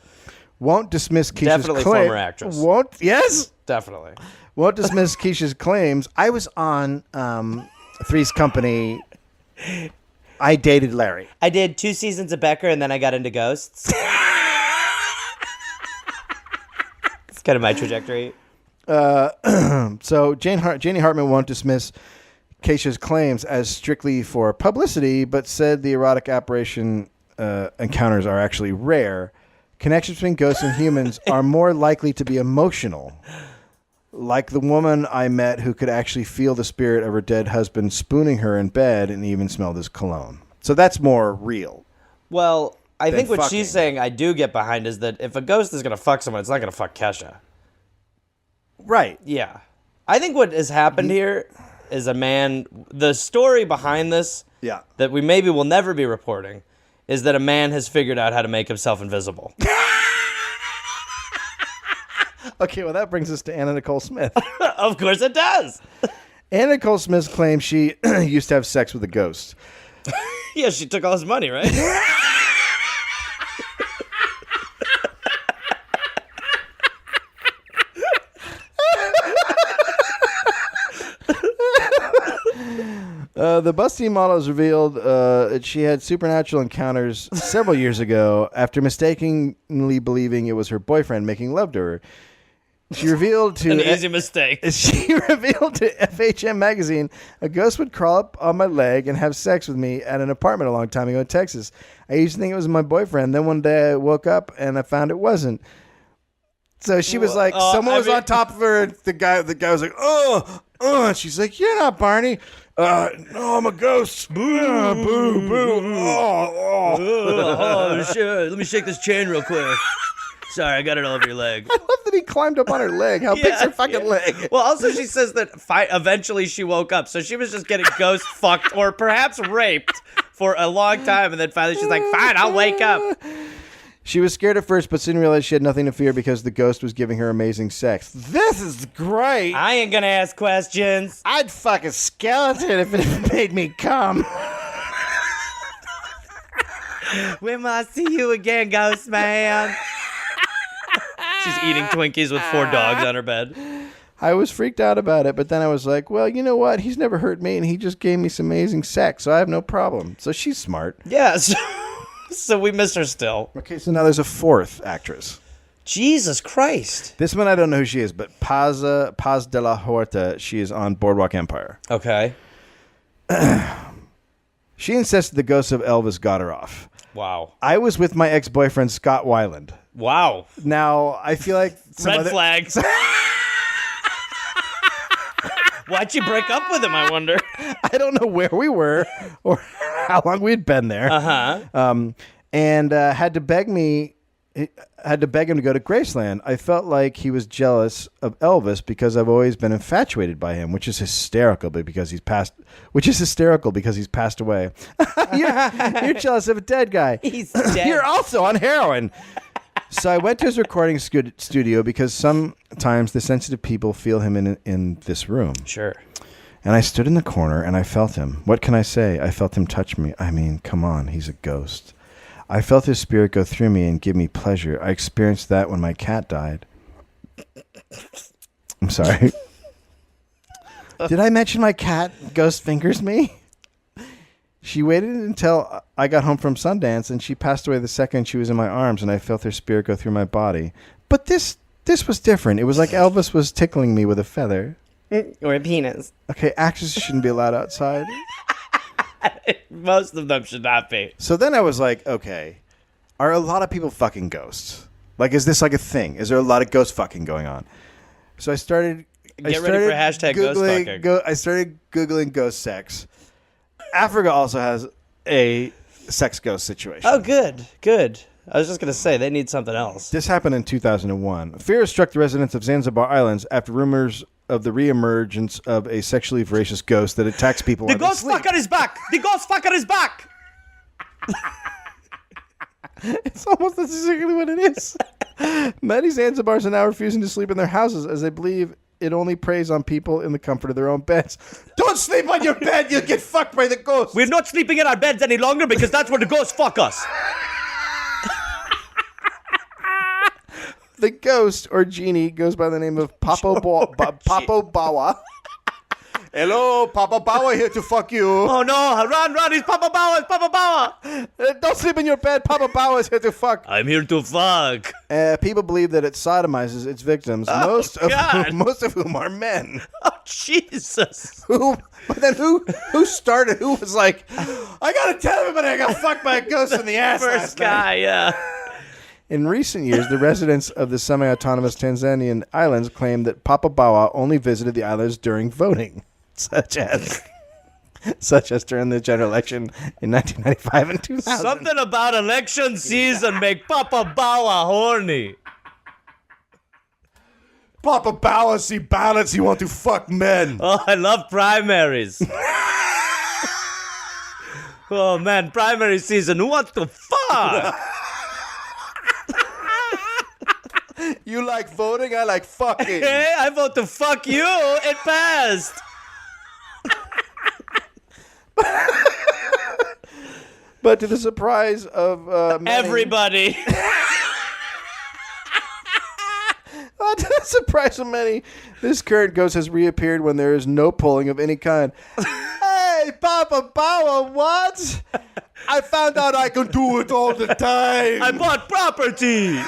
won't dismiss Keisha's Definitely former actress. Yes? Definitely. Won't dismiss Keisha's claims. I was on Three's Company. I dated Larry. I did 2 seasons of Becker, and then I got into ghosts. It's kind of my trajectory. So Janie Hartman won't dismiss Keisha's claims as strictly for publicity, but said the erotic apparition encounters are actually rare. Connections between ghosts and humans are more likely to be emotional. Like the woman I met who could actually feel the spirit of her dead husband spooning her in bed and even smelled his cologne. So that's more real. Well, I think what fucking. she's saying I do get behind is that if a ghost is going to fuck someone, it's not going to fuck Kesha. Right. Yeah. I think what has happened here is the story behind this Yeah. that we maybe will never be reporting is that a man has figured out how to make himself invisible. Okay, well, that brings us to Anna Nicole Smith. Of course it does. Anna Nicole Smith claims she used to have sex with a ghost. Yeah, she took all his money, right? The busty model has revealed that she had supernatural encounters several years ago after mistakenly believing it was her boyfriend making love to her. She revealed to An easy mistake. She revealed to FHM magazine, a ghost would crawl up on my leg and have sex with me at an apartment a long time ago in Texas. I used to think it was my boyfriend. Then one day I woke up and I found it wasn't. So she was like, someone was on top of her. The guy was like, and she's like, you're not Barney. No, I'm a ghost. Boo, boo, boo. Oh, shit. Let me shake this chain real quick. Sorry, I got it all over your leg. I love that he climbed up on her leg. How big's her fucking leg? Well, also she says that eventually she woke up, so she was just getting ghost fucked or perhaps raped for a long time, and then finally she's like, fine, I'll wake up. She was scared at first, but soon realized she had nothing to fear because the ghost was giving her amazing sex. This is great. I ain't gonna ask questions. I'd fuck a skeleton if it made me come. When will I see you again, ghost man? She's eating Twinkies with 4 dogs on her bed. I was freaked out about it, but then I was like, well, you know what? He's never hurt me, and he just gave me some amazing sex, so I have no problem. So she's smart. Yeah, so we miss her still. Okay, so now there's a 4th actress. Jesus Christ. This one I don't know who she is, but Paz de la Huerta, she is on Boardwalk Empire. Okay. She insisted the ghost of Elvis got her off. Wow. I was with my ex-boyfriend, Scott Weiland. Wow. Now, I feel like... Red flags. Why'd you break up with him, I wonder? I don't know where we were or how long we'd been there. Uh-huh. And had to beg him to go to Graceland. I felt like he was jealous of Elvis because I've always been infatuated by him, which is hysterical because he's passed away. You're jealous of a dead guy. He's dead. You're also on heroin. So I went to his recording studio because sometimes the sensitive people feel him in this room. Sure. And I stood in the corner and I felt him. What can I say? I felt him touch me. I mean, come on, he's a ghost. I felt his spirit go through me and give me pleasure. I experienced that when my cat died. I'm sorry. Did I mention my cat ghost fingers me? She waited until I got home from Sundance, and she passed away the second she was in my arms, and I felt her spirit go through my body. But this was different. It was like Elvis was tickling me with a feather. Or a penis. Okay, actresses shouldn't be allowed outside. Most of them should not be. So then I was like, okay, are a lot of people fucking ghosts? Like, is this like a thing? Is there a lot of ghost fucking going on? So I started... Get ready for hashtag ghost fucking. I started Googling ghost sex. Africa also has a sex ghost situation. Oh, good. I was just going to say, they need something else. This happened in 2001. Fear struck the residents of Zanzibar Islands after rumors of the reemergence of a sexually voracious ghost that attacks people. The ghost fucker is back! The ghost fucker is back! It's almost exactly what it is. Many Zanzibars are now refusing to sleep in their houses as they believe it only preys on people in the comfort of their own beds. Don't sleep on your bed, you'll get fucked by the ghost. We're not sleeping in our beds any longer because that's where the ghosts fuck us. The ghost, or genie, goes by the name of Papo Bawa. Hello, Papa Bawa here to fuck you. Oh no, run, it's Papa Bawa, it's Papa Bawa. Don't sleep in your bed, Papa Bawa is here to fuck. I'm here to fuck. People believe that it sodomizes its victims, most of whom are men. Oh, Jesus. Who started, who was like, I gotta tell everybody I got fucked by a ghost in the ass First guy, yeah. In recent years, the residents of the semi-autonomous Tanzanian islands claim that Papa Bawa only visited the islands during voting. Such as during the general election in 1995 and 2000. Something about election season make Papa Bawa horny. Papa Bawa see ballots, he want to fuck men. Oh, I love primaries. Oh man, primary season. What the fuck? You like voting? I like fucking. Hey, I vote to fuck you. It passed. But to the surprise of many, Everybody. to the surprise of many, this current ghost has reappeared when there is no pulling of any kind. Hey, Papa Bauer, what? I found out I can do it all the time. I bought property.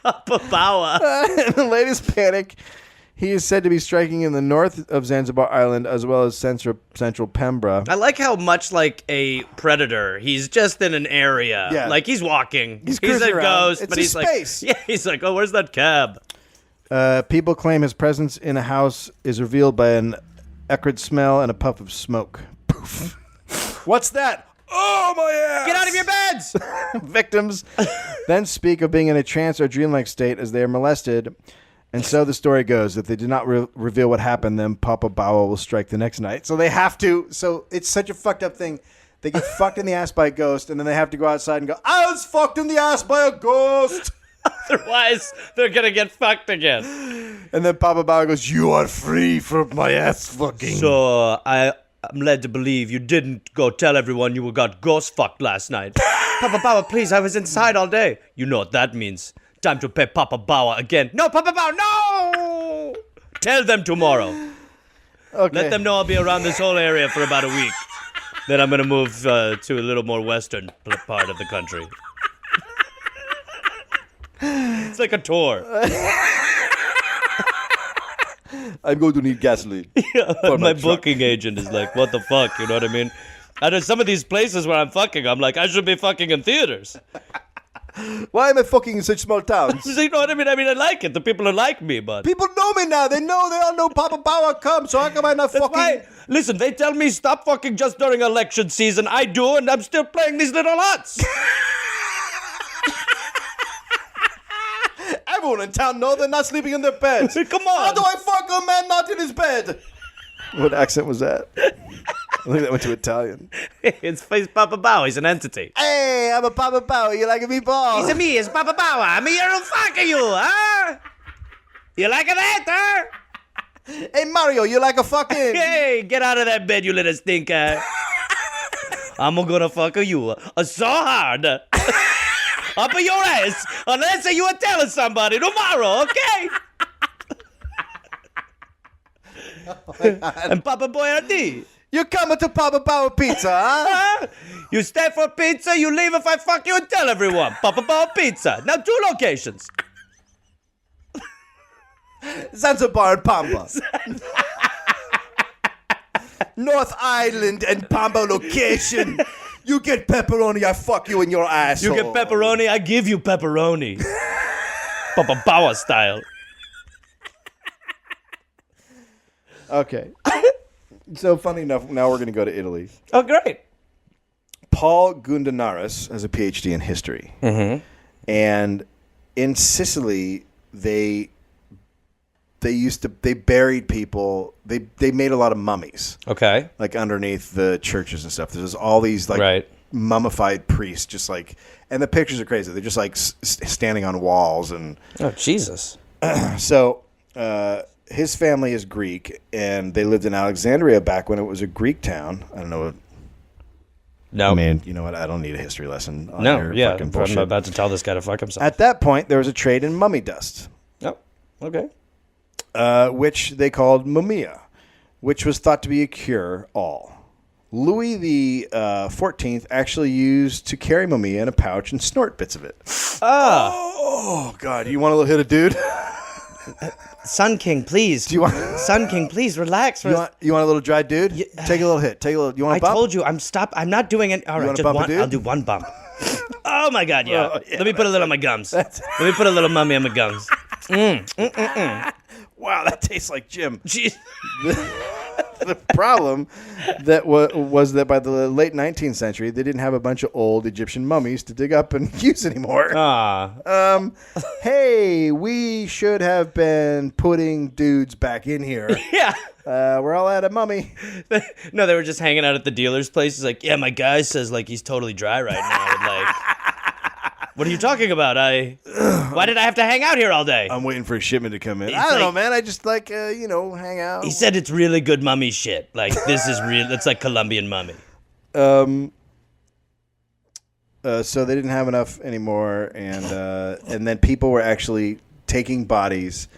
Papa Bawa. In the latest panic, he is said to be striking in the north of Zanzibar Island as well as central Pembra. I like how much like a predator. He's just in an area. Yeah. Like he's walking. He's a cruising around. ghost, It's but a he's space. like, yeah, he's like, oh, where's that cab? People claim his presence in a house is revealed by an acrid smell and a puff of smoke. Poof. What's that? Oh, my ass! Get out of your beds! Victims then speak of being in a trance or dreamlike state as they are molested. And so the story goes. If they do not reveal what happened, then Papa Bawa will strike the next night. So they have to. So it's such a fucked up thing. They get fucked in the ass by a ghost, and then they have to go outside and go, I was fucked in the ass by a ghost! Otherwise, they're gonna get fucked again. And then Papa Bawa goes, you are free from my ass fucking. So, I'm led to believe you didn't go tell everyone you got ghost fucked last night. Papa Bawa, please, I was inside all day. You know what that means. Time to pay Papa Bawa again. No, Papa Bawa, no! Tell them tomorrow. Okay. Let them know I'll be around this whole area for about a week. Then I'm going to move to a little more western part of the country. It's like a tour. I'm going to need gasoline. My booking agent is like, what the fuck? You know what I mean? And there's some of these places where I'm fucking, I'm like, I should be fucking in theaters. Why am I fucking in such small towns? You know what I mean? I like it. The people are like me, but... People know me now. They all know Papa Bawa comes, so how come I not That's fucking... why, listen, they tell me stop fucking just during election season. I do, and I'm still playing these little huts. Everyone in town know they're not sleeping in their beds. Come on. How do I fuck a man not in his bed? What accent was that? I think that went to Italian. It's Papa Bawa. He's an entity. Hey, I'm a Papa Bawa. You like a meatball? It's me. It's Papa Bawa. I'm here to fuck you, huh? You like that, huh? Hey, Mario, you like a fucking... Hey, get out of that bed, you little stinker. I'm gonna fuck you so hard. Up in your ass. Unless you are telling somebody tomorrow, okay? And Papa Boyardee. You coming to Papa Bawa Pizza, huh? You stay for pizza, you leave if I fuck you and tell everyone. Papa Bawa Pizza. Now 2 locations. Zanzibar and Pamba. North Island and Pamba location. You get pepperoni, I fuck you in your asshole. You get pepperoni, I give you pepperoni. Papa Bawa style. Okay. So funny enough, now we're going to go to Italy. Oh, great. Paul Gundanaris has a PhD in history. Mm-hmm. And in Sicily, they buried people. They made a lot of mummies. Okay. Like underneath the churches and stuff. There's all these like right. mummified priests just like, and the pictures are crazy. They're just like standing on walls and. Oh, Jesus. So, his family is Greek, and they lived in Alexandria back when it was a Greek town. I don't know. No. I mean, you know what? I don't need a history lesson. On No, your yeah. fucking bullshit. I'm about to tell this guy to fuck himself. At that point, there was a trade in mummy dust. Oh, okay. Which they called mumia, which was thought to be a cure-all. Louis the 14th actually used to carry mumia in a pouch and snort bits of it. Ah. Oh, God. You want to hit a dude? Sun King, please. Do you want... Sun King, please relax. You want a little dry dude? Take a little hit. Take a little... You want a bump? I told you, I'm not doing it. All right, want just to bump a one. dude? I'll do one bump. Oh, my God, yeah. Oh, yeah. Let me put a little on my gums. Let me put a little mummy on my gums. Wow, that tastes like Jim. Jeez. The problem that was that by the late 19th century, they didn't have a bunch of old Egyptian mummies to dig up and use anymore. Hey, we should have been putting dudes back in here. Yeah. We're all out of mummy. No, they were just hanging out at the dealer's place. He's like, yeah, my guy says like he's totally dry right now. Like, what are you talking about? Why did I have to hang out here all day? I'm waiting for a shipment to come in. He's I don't know, like- man. I just like, hang out. He said it's really good mummy shit. Like, this is real. It's like Colombian mummy. So they didn't have enough anymore, and then people were actually taking bodies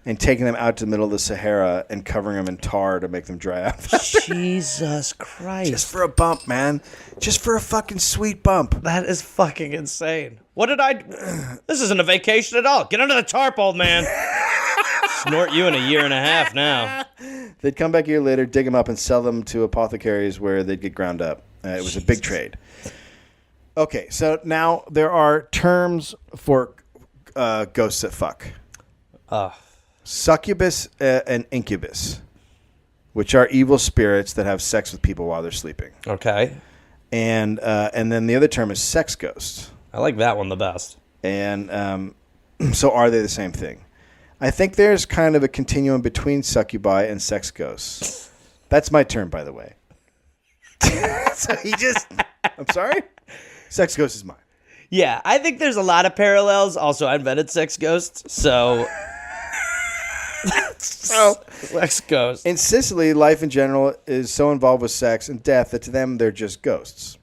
and taking them out to the middle of the Sahara and covering them in tar to make them dry out. Jesus Christ. Just for a bump, man. Just for a fucking sweet bump. That is fucking insane. What did I... This isn't a vacation at all. Get under the tarp, old man. Snort you in a year and a half now. They'd come back a year later, dig them up, and sell them to apothecaries where they'd get ground up. It was a big trade. Okay, so now there are terms for ghosts that fuck. Succubus and incubus, which are evil spirits that have sex with people while they're sleeping. Okay. And then the other term is sex ghost. I like that one the best. And so are they the same thing? I think there's kind of a continuum between succubi and sex ghosts. That's my term, by the way. So I'm sorry? Sex ghost is mine. Yeah, I think there's a lot of parallels. Also, I invented sex ghosts, so... Sex ghosts. In Sicily, life in general is so involved with sex and death that to them, they're just ghosts.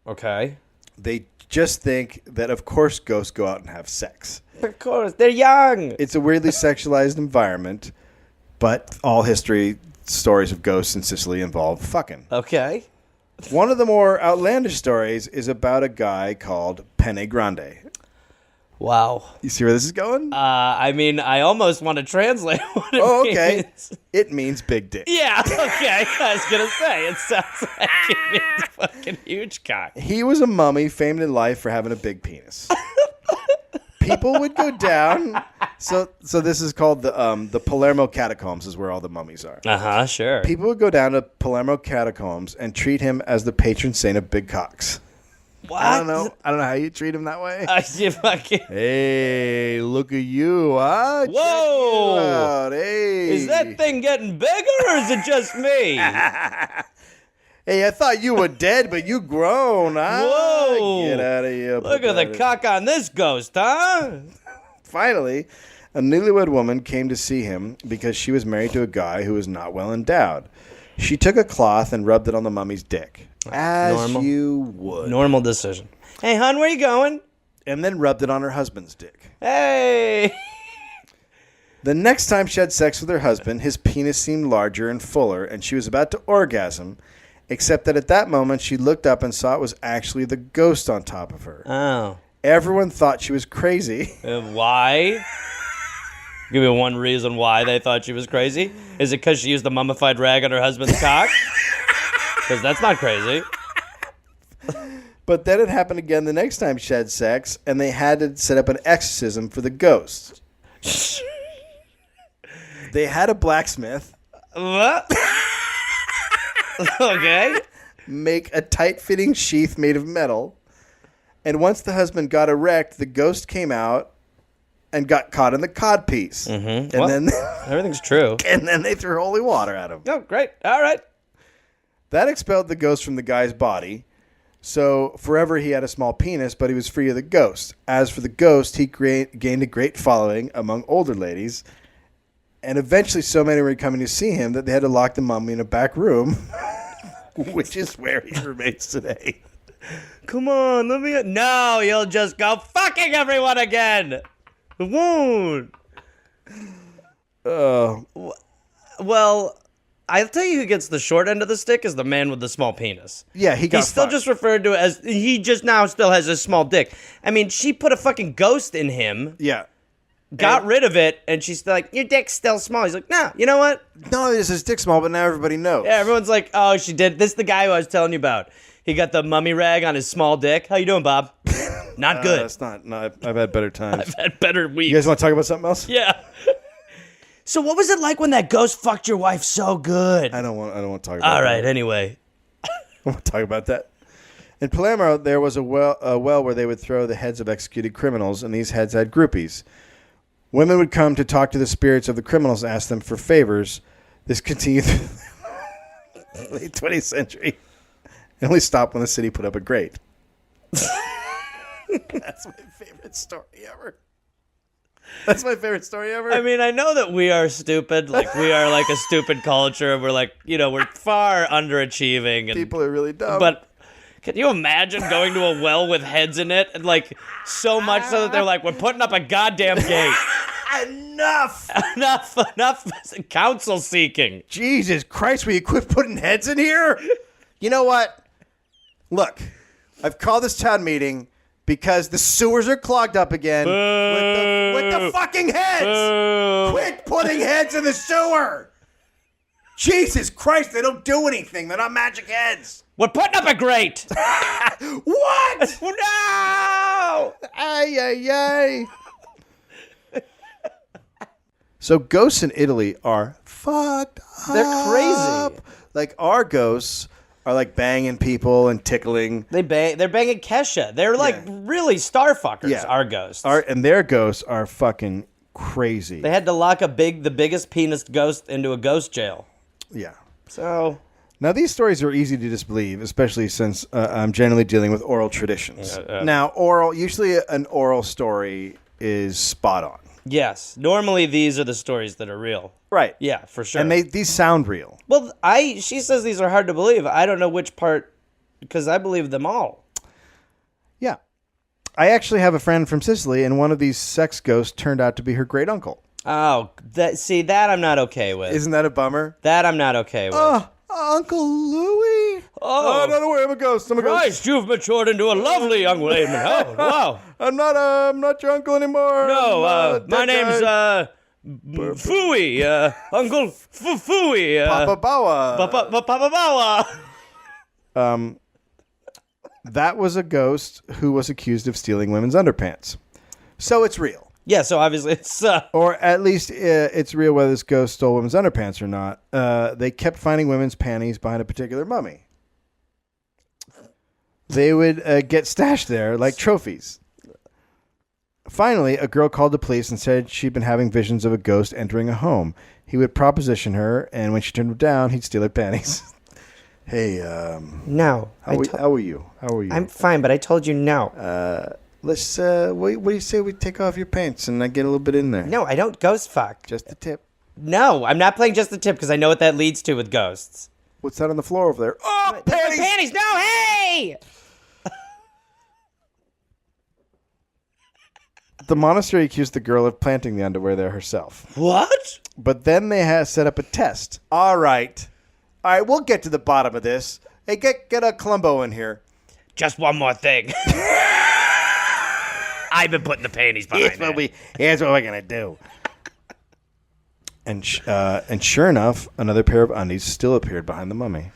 Okay. They just think that, of course, ghosts go out and have sex. Of course, they're young. It's a weirdly sexualized environment, but all history stories of ghosts in Sicily involve fucking. Okay. One of the more outlandish stories is about a guy called Penne Grande. Wow. You see where this is going? I mean, I almost want to translate what it okay. means. It means big dick. Yeah, okay. I was going to say, it sounds like it means fucking huge cock. He was a mummy famed in life for having a big penis. People would go down. So this is called the Palermo Catacombs is where all the mummies are. Uh-huh, sure. People would go down to Palermo Catacombs and treat him as the patron saint of big cocks. What? I don't know how you treat him that way. Fucking... Hey, look at you, huh? Check Whoa! you out. Hey. Is that thing getting bigger or is it just me? Hey, I thought you were dead, but you grown, huh? Whoa! Get out of here. Look at the cock on this ghost, huh? Finally, a newlywed woman came to see him because she was married to a guy who was not well endowed. She took a cloth and rubbed it on the mummy's dick. As Normal. you would. Normal decision. Hey, hon, where you going? And then rubbed it on her husband's dick. Hey! The next time she had sex with her husband, his penis seemed larger and fuller, and she was about to orgasm, except that at that moment she looked up and saw it was actually the ghost on top of her. Oh. Everyone thought she was crazy. Why? Give me one reason why they thought she was crazy. Is it because she used the mummified rag on her husband's cock? Because that's not crazy. But then it happened again the next time she had sex, and they had to set up an exorcism for the ghost. They had a blacksmith What? Okay. make a tight-fitting sheath made of metal, and once the husband got erect, the ghost came out and got caught in the codpiece. Mm-hmm. And then Everything's true. and then they threw holy water at him. Oh, great. All right. That expelled the ghost from the guy's body. So forever he had a small penis, but he was free of the ghost. As for the ghost, he gained a great following among older ladies. And eventually so many were coming to see him that they had to lock the mummy in a back room, which is where he remains today. Come on, let me... No, you'll just go fucking everyone again. It won't. Well, I'll tell you who gets the short end of the stick is the man with the small penis. Yeah, he got He's still fucked. just referred to as... He just now still has a small dick. I mean, she put a fucking ghost in him. Yeah. Got rid of it, and she's still like, your dick's still small. He's like, no, you know what? No, this is dick small, but now everybody knows. Yeah, everyone's like, oh, she did. This is the guy who I was telling you about. He got the mummy rag on his small dick. How you doing, Bob? Not good. It's not. No, I've had better times. I've had better weeks. You guys want to talk about something else? Yeah. So what was it like when that ghost fucked your wife so good? I don't want to talk about All that. right, anyway. I want to talk about that. In Palermo, there was a well where they would throw the heads of executed criminals, and these heads had groupies. Women would come to talk to the spirits of the criminals and ask them for favors. This continued through the late 20th century. It only stopped when the city put up a grate. That's my favorite story ever. That's my favorite story ever. I mean, I know that we are stupid. Like, we are like a stupid culture. We're like, we're far underachieving. And, people are really dumb. But can you imagine going to a well with heads in it? And like, so much so that they're like, we're putting up a goddamn gate. Enough counsel seeking. Jesus Christ, will you quit putting heads in here? You know what? Look, I've called this town meeting because the sewers are clogged up again with the fucking heads. Quit putting heads in the sewer. Jesus Christ, they don't do anything. They're not magic heads. We're putting up a grate. What? No! Ay. So ghosts in Italy are fucked up. They're crazy. Like our ghosts are like banging people and tickling. They're banging Kesha. They're like really star fuckers. Yeah. Our ghosts. And their ghosts are fucking crazy. They had to lock the biggest penis ghost into a ghost jail. Yeah. So now these stories are easy to disbelieve, especially since I'm generally dealing with oral traditions. Now, usually an oral story is spot on. yes, normally these are the stories that are real. Right. Yeah, for sure. And these sound real. Well, she says these are hard to believe. I don't know which part, because I believe them all. Yeah. I actually have a friend from Sicily, and one of these sex ghosts turned out to be her great uncle. Oh, that I'm not okay with. Isn't that a bummer? That I'm not okay with. Uncle Louie? Oh, I'm not aware of a ghost. I'm a ghost. Christ, you've matured into a lovely young lady. Oh, wow. I'm not your uncle anymore. No, my name's Fooey. Uncle Fooey. Papa Bawa. Papa Bawa. That was a ghost who was accused of stealing women's underpants. So it's real. Yeah, so obviously it's... Or at least it's real whether this ghost stole women's underpants or not. They kept finding women's panties behind a particular mummy. They would get stashed there like trophies. Finally, a girl called the police and said she'd been having visions of a ghost entering a home. He would proposition her, and when she turned him down, he'd steal her panties. Hey, No. how are you? I'm fine, but I told you no. Let's, what do you say we take off your pants and I get a little bit in there? No, I don't ghost fuck. Just the tip. No, I'm not playing just the tip because I know what that leads to with ghosts. What's that on the floor over there? Oh, panties! Panties! No, hey! The monastery accused the girl of planting the underwear there herself. What? But then they set up a test. All right, we'll get to the bottom of this. Hey, get a Columbo in here. Just one more thing. I've been putting the panties behind Here's what we're gonna do. And sure enough, another pair of undies still appeared behind the mummy.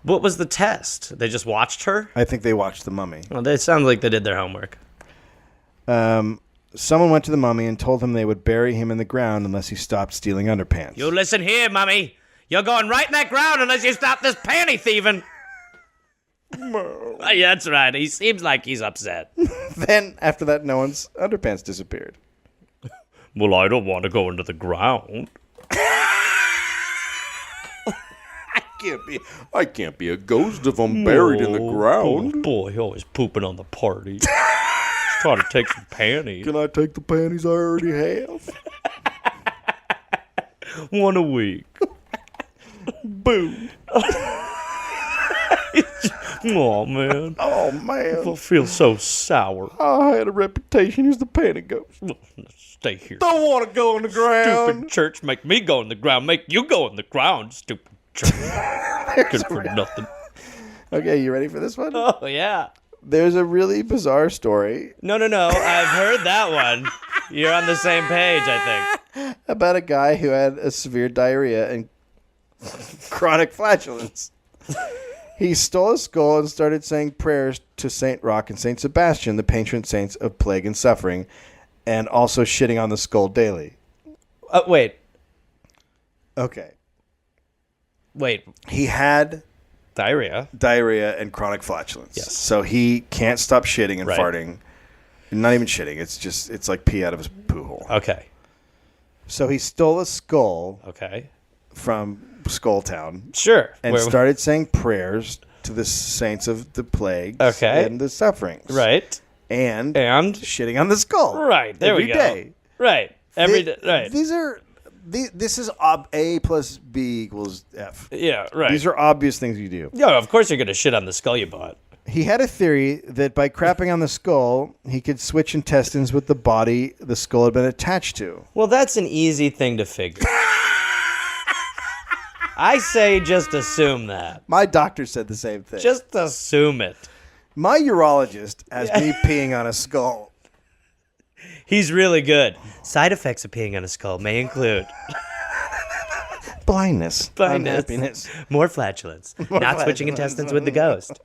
What was the test? They just watched her? I think they watched the mummy. Well, they sound like they did their homework. Someone went to the mummy and told him they would bury him in the ground unless he stopped stealing underpants. You listen here, mummy. You're going right in that ground unless you stop this panty thieving. Yeah, that's right. He seems like he's upset. Then, after that, no one's underpants disappeared. Well, I don't want to go into the ground. I can't be a ghost if I'm buried in the ground. Boy, always pooping on the party. Just trying to take some panties. Can I take the panties I already have? One a week. Boom. Oh, man. Oh, man. I feel so sour. I had a reputation as the panty ghost. Stay here. Don't want to go in the ground. Stupid church, make me go in the ground. Make you go in the ground, stupid church. Good for nothing. Okay, you ready for this one? Oh, yeah. There's a really bizarre story. No. I've heard that one. You're on the same page, I think. About a guy who had a severe diarrhea and chronic flatulence. He stole a skull and started saying prayers to Saint Roch and Saint Sebastian, the patron saints of plague and suffering, and also shitting on the skull daily. Wait. Okay. Wait, He had diarrhea. diarrhea and chronic flatulence. Yes. So he can't stop shitting and Right. farting. Not even shitting. It's like pee out of his poo hole. Okay. So he stole a skull Okay. from Skull Town Sure. and started saying prayers to the saints of the plagues Okay. and the sufferings. Right. And And shitting on the skull. right. There every we go. day. Right. Every day. Right. This is A plus B equals F. Yeah. Right. These are obvious things you do. Yeah. Of course you're gonna shit on the skull you bought. He had a theory that by crapping on the skull, he could switch intestines with the body the skull had been attached to. Well, that's an easy thing to figure. I say just assume that. My doctor said the same thing. Just assume it. My urologist has me peeing on a skull. He's really good. Side effects of peeing on a skull may include Blindness. Unhappiness. more flatulence, not switching intestines with the ghost.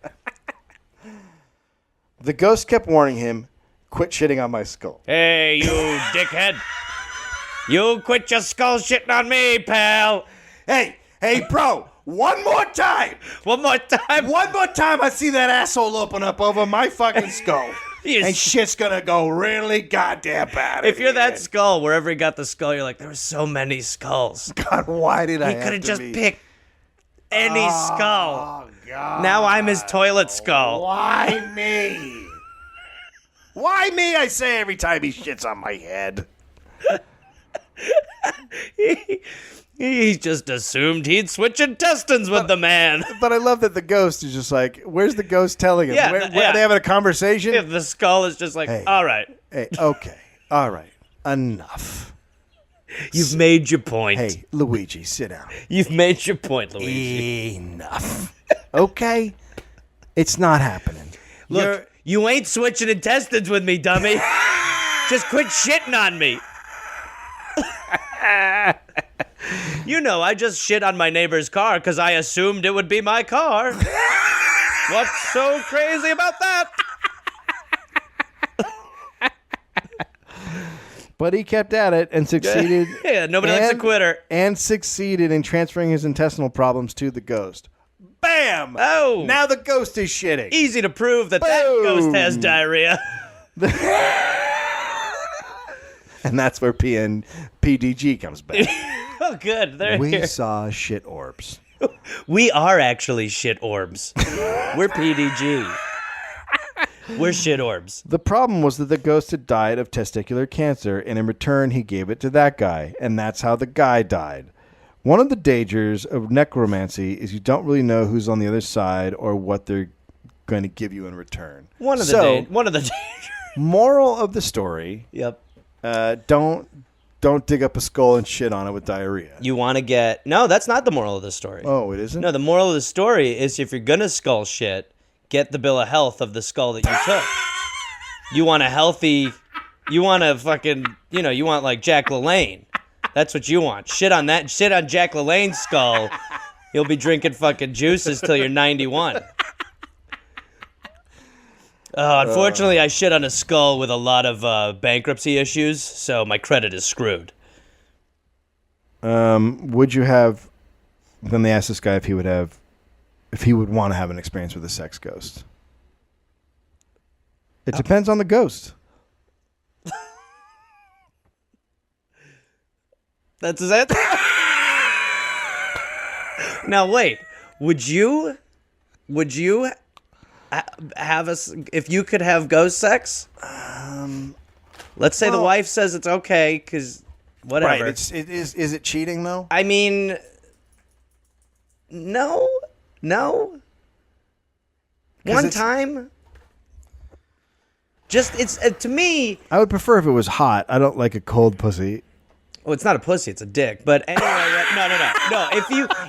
The ghost kept warning him, quit shitting on my skull. Hey, you dickhead. You quit your skull shitting on me, pal. Hey, bro, one more time. One more time. One more time I see that asshole open up over my fucking skull. And shit's gonna go really goddamn bad. If you're that skull, wherever he got the skull, you're like, there were so many skulls. God, why did I He have could have to just be? picked any skull. Oh, God. Now I'm his toilet skull. Why me? Why me, I say every time he shits on my head. He just assumed he'd switch intestines with the man. But I love that the ghost is just like, where's the ghost telling him? Yeah, Where yeah. are they having a conversation? If the skull is just like, Hey. all right, Hey, okay. All right. Enough. you've made your point. Hey, Luigi, sit down. You've made your point, Luigi. Enough. Okay? It's not happening. Look, you ain't switching intestines with me, dummy. Just quit shitting on me. You know, I just shit on my neighbor's car because I assumed it would be my car. What's so crazy about that? But he kept at it and succeeded. Yeah, nobody likes a quitter. And succeeded in transferring his intestinal problems to the ghost. Bam! Oh. Now the ghost is shitting. Easy to prove that that Boom. ghost has diarrhea. And that's where PDG comes back. Oh, good. They're We here. saw shit orbs. We are actually shit orbs. We're PDG. We're shit orbs. The problem was that the ghost had died of testicular cancer, and in return, he gave it to that guy, and that's how the guy died. One of the dangers of necromancy is you don't really know who's on the other side or what they're going to give you in return. One of the dangers. Moral of the story: Yep. don't dig up a skull and shit on it with diarrhea. You want to get... No, that's not the moral of the story. Oh, it isn't? No, the moral of the story is if you're going to skull shit, get the bill of health of the skull that you took. You want a healthy... You want a fucking... you want like Jack LaLanne. That's what you want. Shit on Jack LaLanne's skull. You'll be drinking fucking juices till you're 91. Unfortunately, I shit on a skull with a lot of bankruptcy issues, so my credit is screwed. Would you have... Then they asked this guy if he would want to have an experience with a sex ghost. It depends on the ghost. That's it? Now, wait. Would you have us if you could have ghost sex? Let's say the wife says it's okay because whatever. Right. Is it cheating though? I mean, no. One time. Just it's to me. I would prefer if it was hot. I don't like a cold pussy. Oh, it's not a pussy, it's a dick. But anyway, no.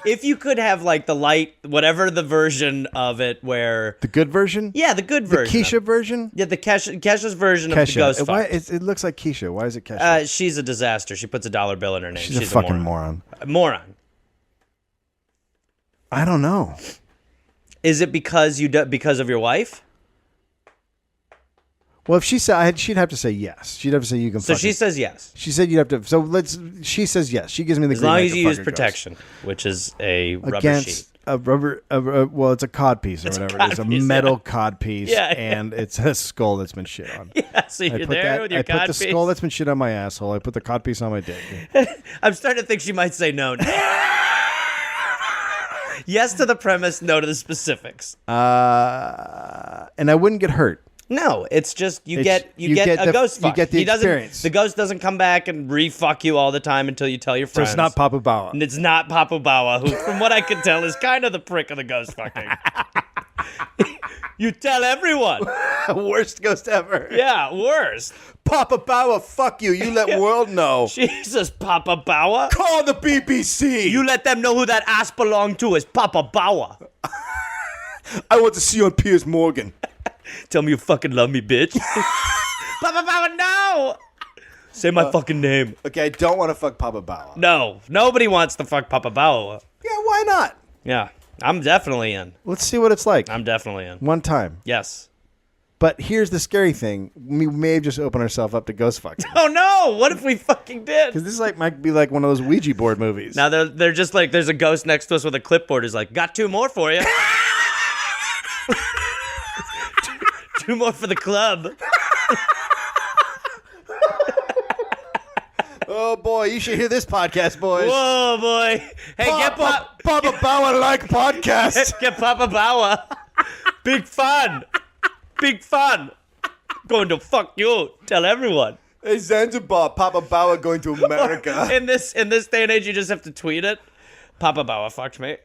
If you could have like the light, whatever the version of it, where The good version? yeah, the good The version. Keisha version? Yeah, the Kesha's version of the ghost Why, fuck. it looks like Keisha. Why is it Kesha? She's a disaster. She puts a dollar bill in her name. She's a fucking moron. A moron. I don't know. Is it because because of your wife? Well, if she said, she'd have to say yes. She'd have to say you can. So fuck she it. says yes. She said you'd have to. So she says yes. She gives me the As green long light as to you use fuck a ghost. protection, which is a rubber Against sheet. a rubber. Well, it's a cod piece or whatever. It's a metal cod piece, and it's a skull that's been shit on. Yeah, so you're there with your cod I put the piece. skull that's been shit on my asshole. I put the cod piece on my dick. I'm starting to think she might say no. Yes to the premise, no to the specifics. And I wouldn't get hurt. No, it's just you get a ghost fuck. You get the experience. The ghost doesn't come back and re-fuck you all the time until you tell your So friends. it's not Papa Bawa. And it's not Papa Bawa, who, from what I can tell, is kind of the prick of the ghost fucking. You tell everyone. Worst ghost ever. Yeah, worst. Papa Bawa, fuck you. You let world know. Jesus, Papa Bawa. Call the BBC. You let them know who that ass belonged to is Papa Bawa. I want to see you on Piers Morgan. Tell me you fucking love me, bitch. Papa Bawa, no! Say my fucking name. Okay, I don't want to fuck Papa Bawa. No, nobody wants to fuck Papa Bawa. Yeah, why not? Yeah, I'm definitely in. Let's see what it's like. I'm definitely in. One time. Yes. But here's the scary thing. We may have just opened ourselves up to ghost fucking. Oh no! What if we fucking did? Because this might be like one of those Ouija board movies. Now they're just like, there's a ghost next to us with a clipboard. He's like, got 2 more for you. 2 more for the club. Oh boy, you should hear this podcast, boys. Whoa, boy! Hey, get Papa Bawa like podcast. Get Papa Bawa. Big fun. Big fun. Going to fuck you. Tell everyone. Hey Zanzibar, Papa Bawa going to America. In this day and age, you just have to tweet it. Papa Bawa fucked me.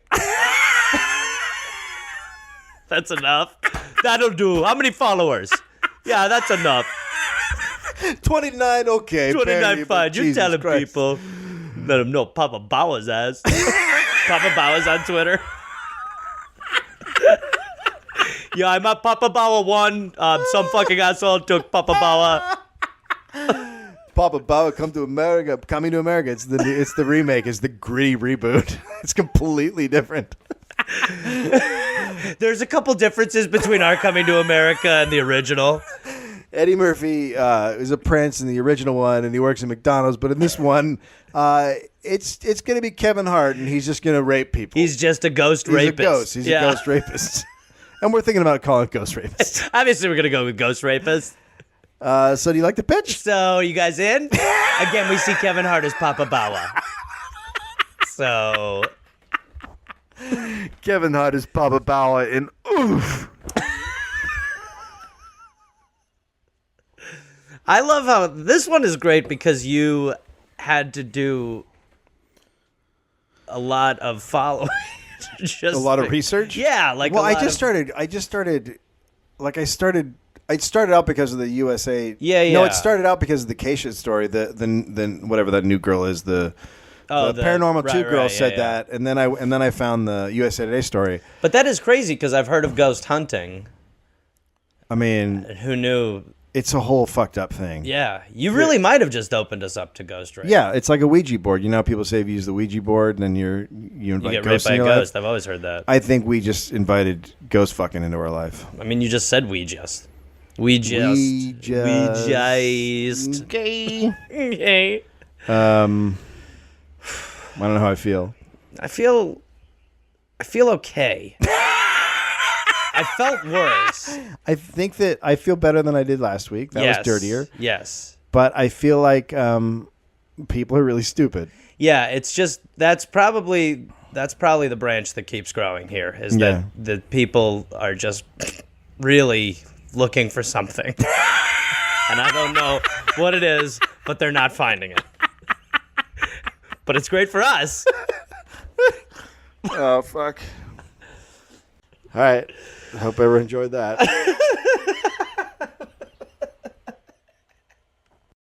That's enough. That'll do. How many followers? Yeah, that's enough. 29, okay. 29 fine. You Jesus telling Christ. people. Let them know Papa Bawa's ass. Papa Bawa's on Twitter. Yeah, I'm at Papa Bawa 1. Some fucking asshole took Papa Bawa. Papa Bawa coming to America. It's the remake. It's the gritty reboot. It's completely different. There's a couple differences between our Coming to America and the original. Eddie Murphy is a prince in the original one, and he works at McDonald's. But in this one, it's going to be Kevin Hart, and he's just going to rape people. He's just a ghost rapist. He's a ghost. He's a ghost rapist. And we're thinking about calling it ghost rapist. Obviously, we're going to go with ghost rapist. So do you like the pitch? So, you guys in? Again, we see Kevin Hart as Papa Bawa. So... Kevin Hart is Papa Bawa in oof. I love how this one is great because you had to do a lot of following. Just A lot of research? Yeah, like well, a lot I started out because of the USA. Yeah. No, it started out because of the Keisha story. The whatever that new girl is, the Paranormal 2 girl said that, and then I found the USA Today story. But that is crazy because I've heard of ghost hunting. I mean, Who knew? it's a whole fucked up thing. Yeah, you really might have just opened us up to ghost rape. Yeah, it's like a Ouija board. You know, people say if you use the Ouija board, and then you invite You get raped ghosts by in a your ghost. life. I've always heard that. I think we just invited ghost fucking into our life. I mean, you just said we just. We just. Gay. Okay. I don't know how I feel. I feel okay. I felt worse. I think that I feel better than I did last week. That was dirtier. Yes. But I feel like people are really stupid. Yeah, it's just that's probably the branch that keeps growing here is that the people are just really looking for something. And I don't know what it is, but they're not finding it. But it's great for us. Oh, fuck. All right. I hope everyone enjoyed that.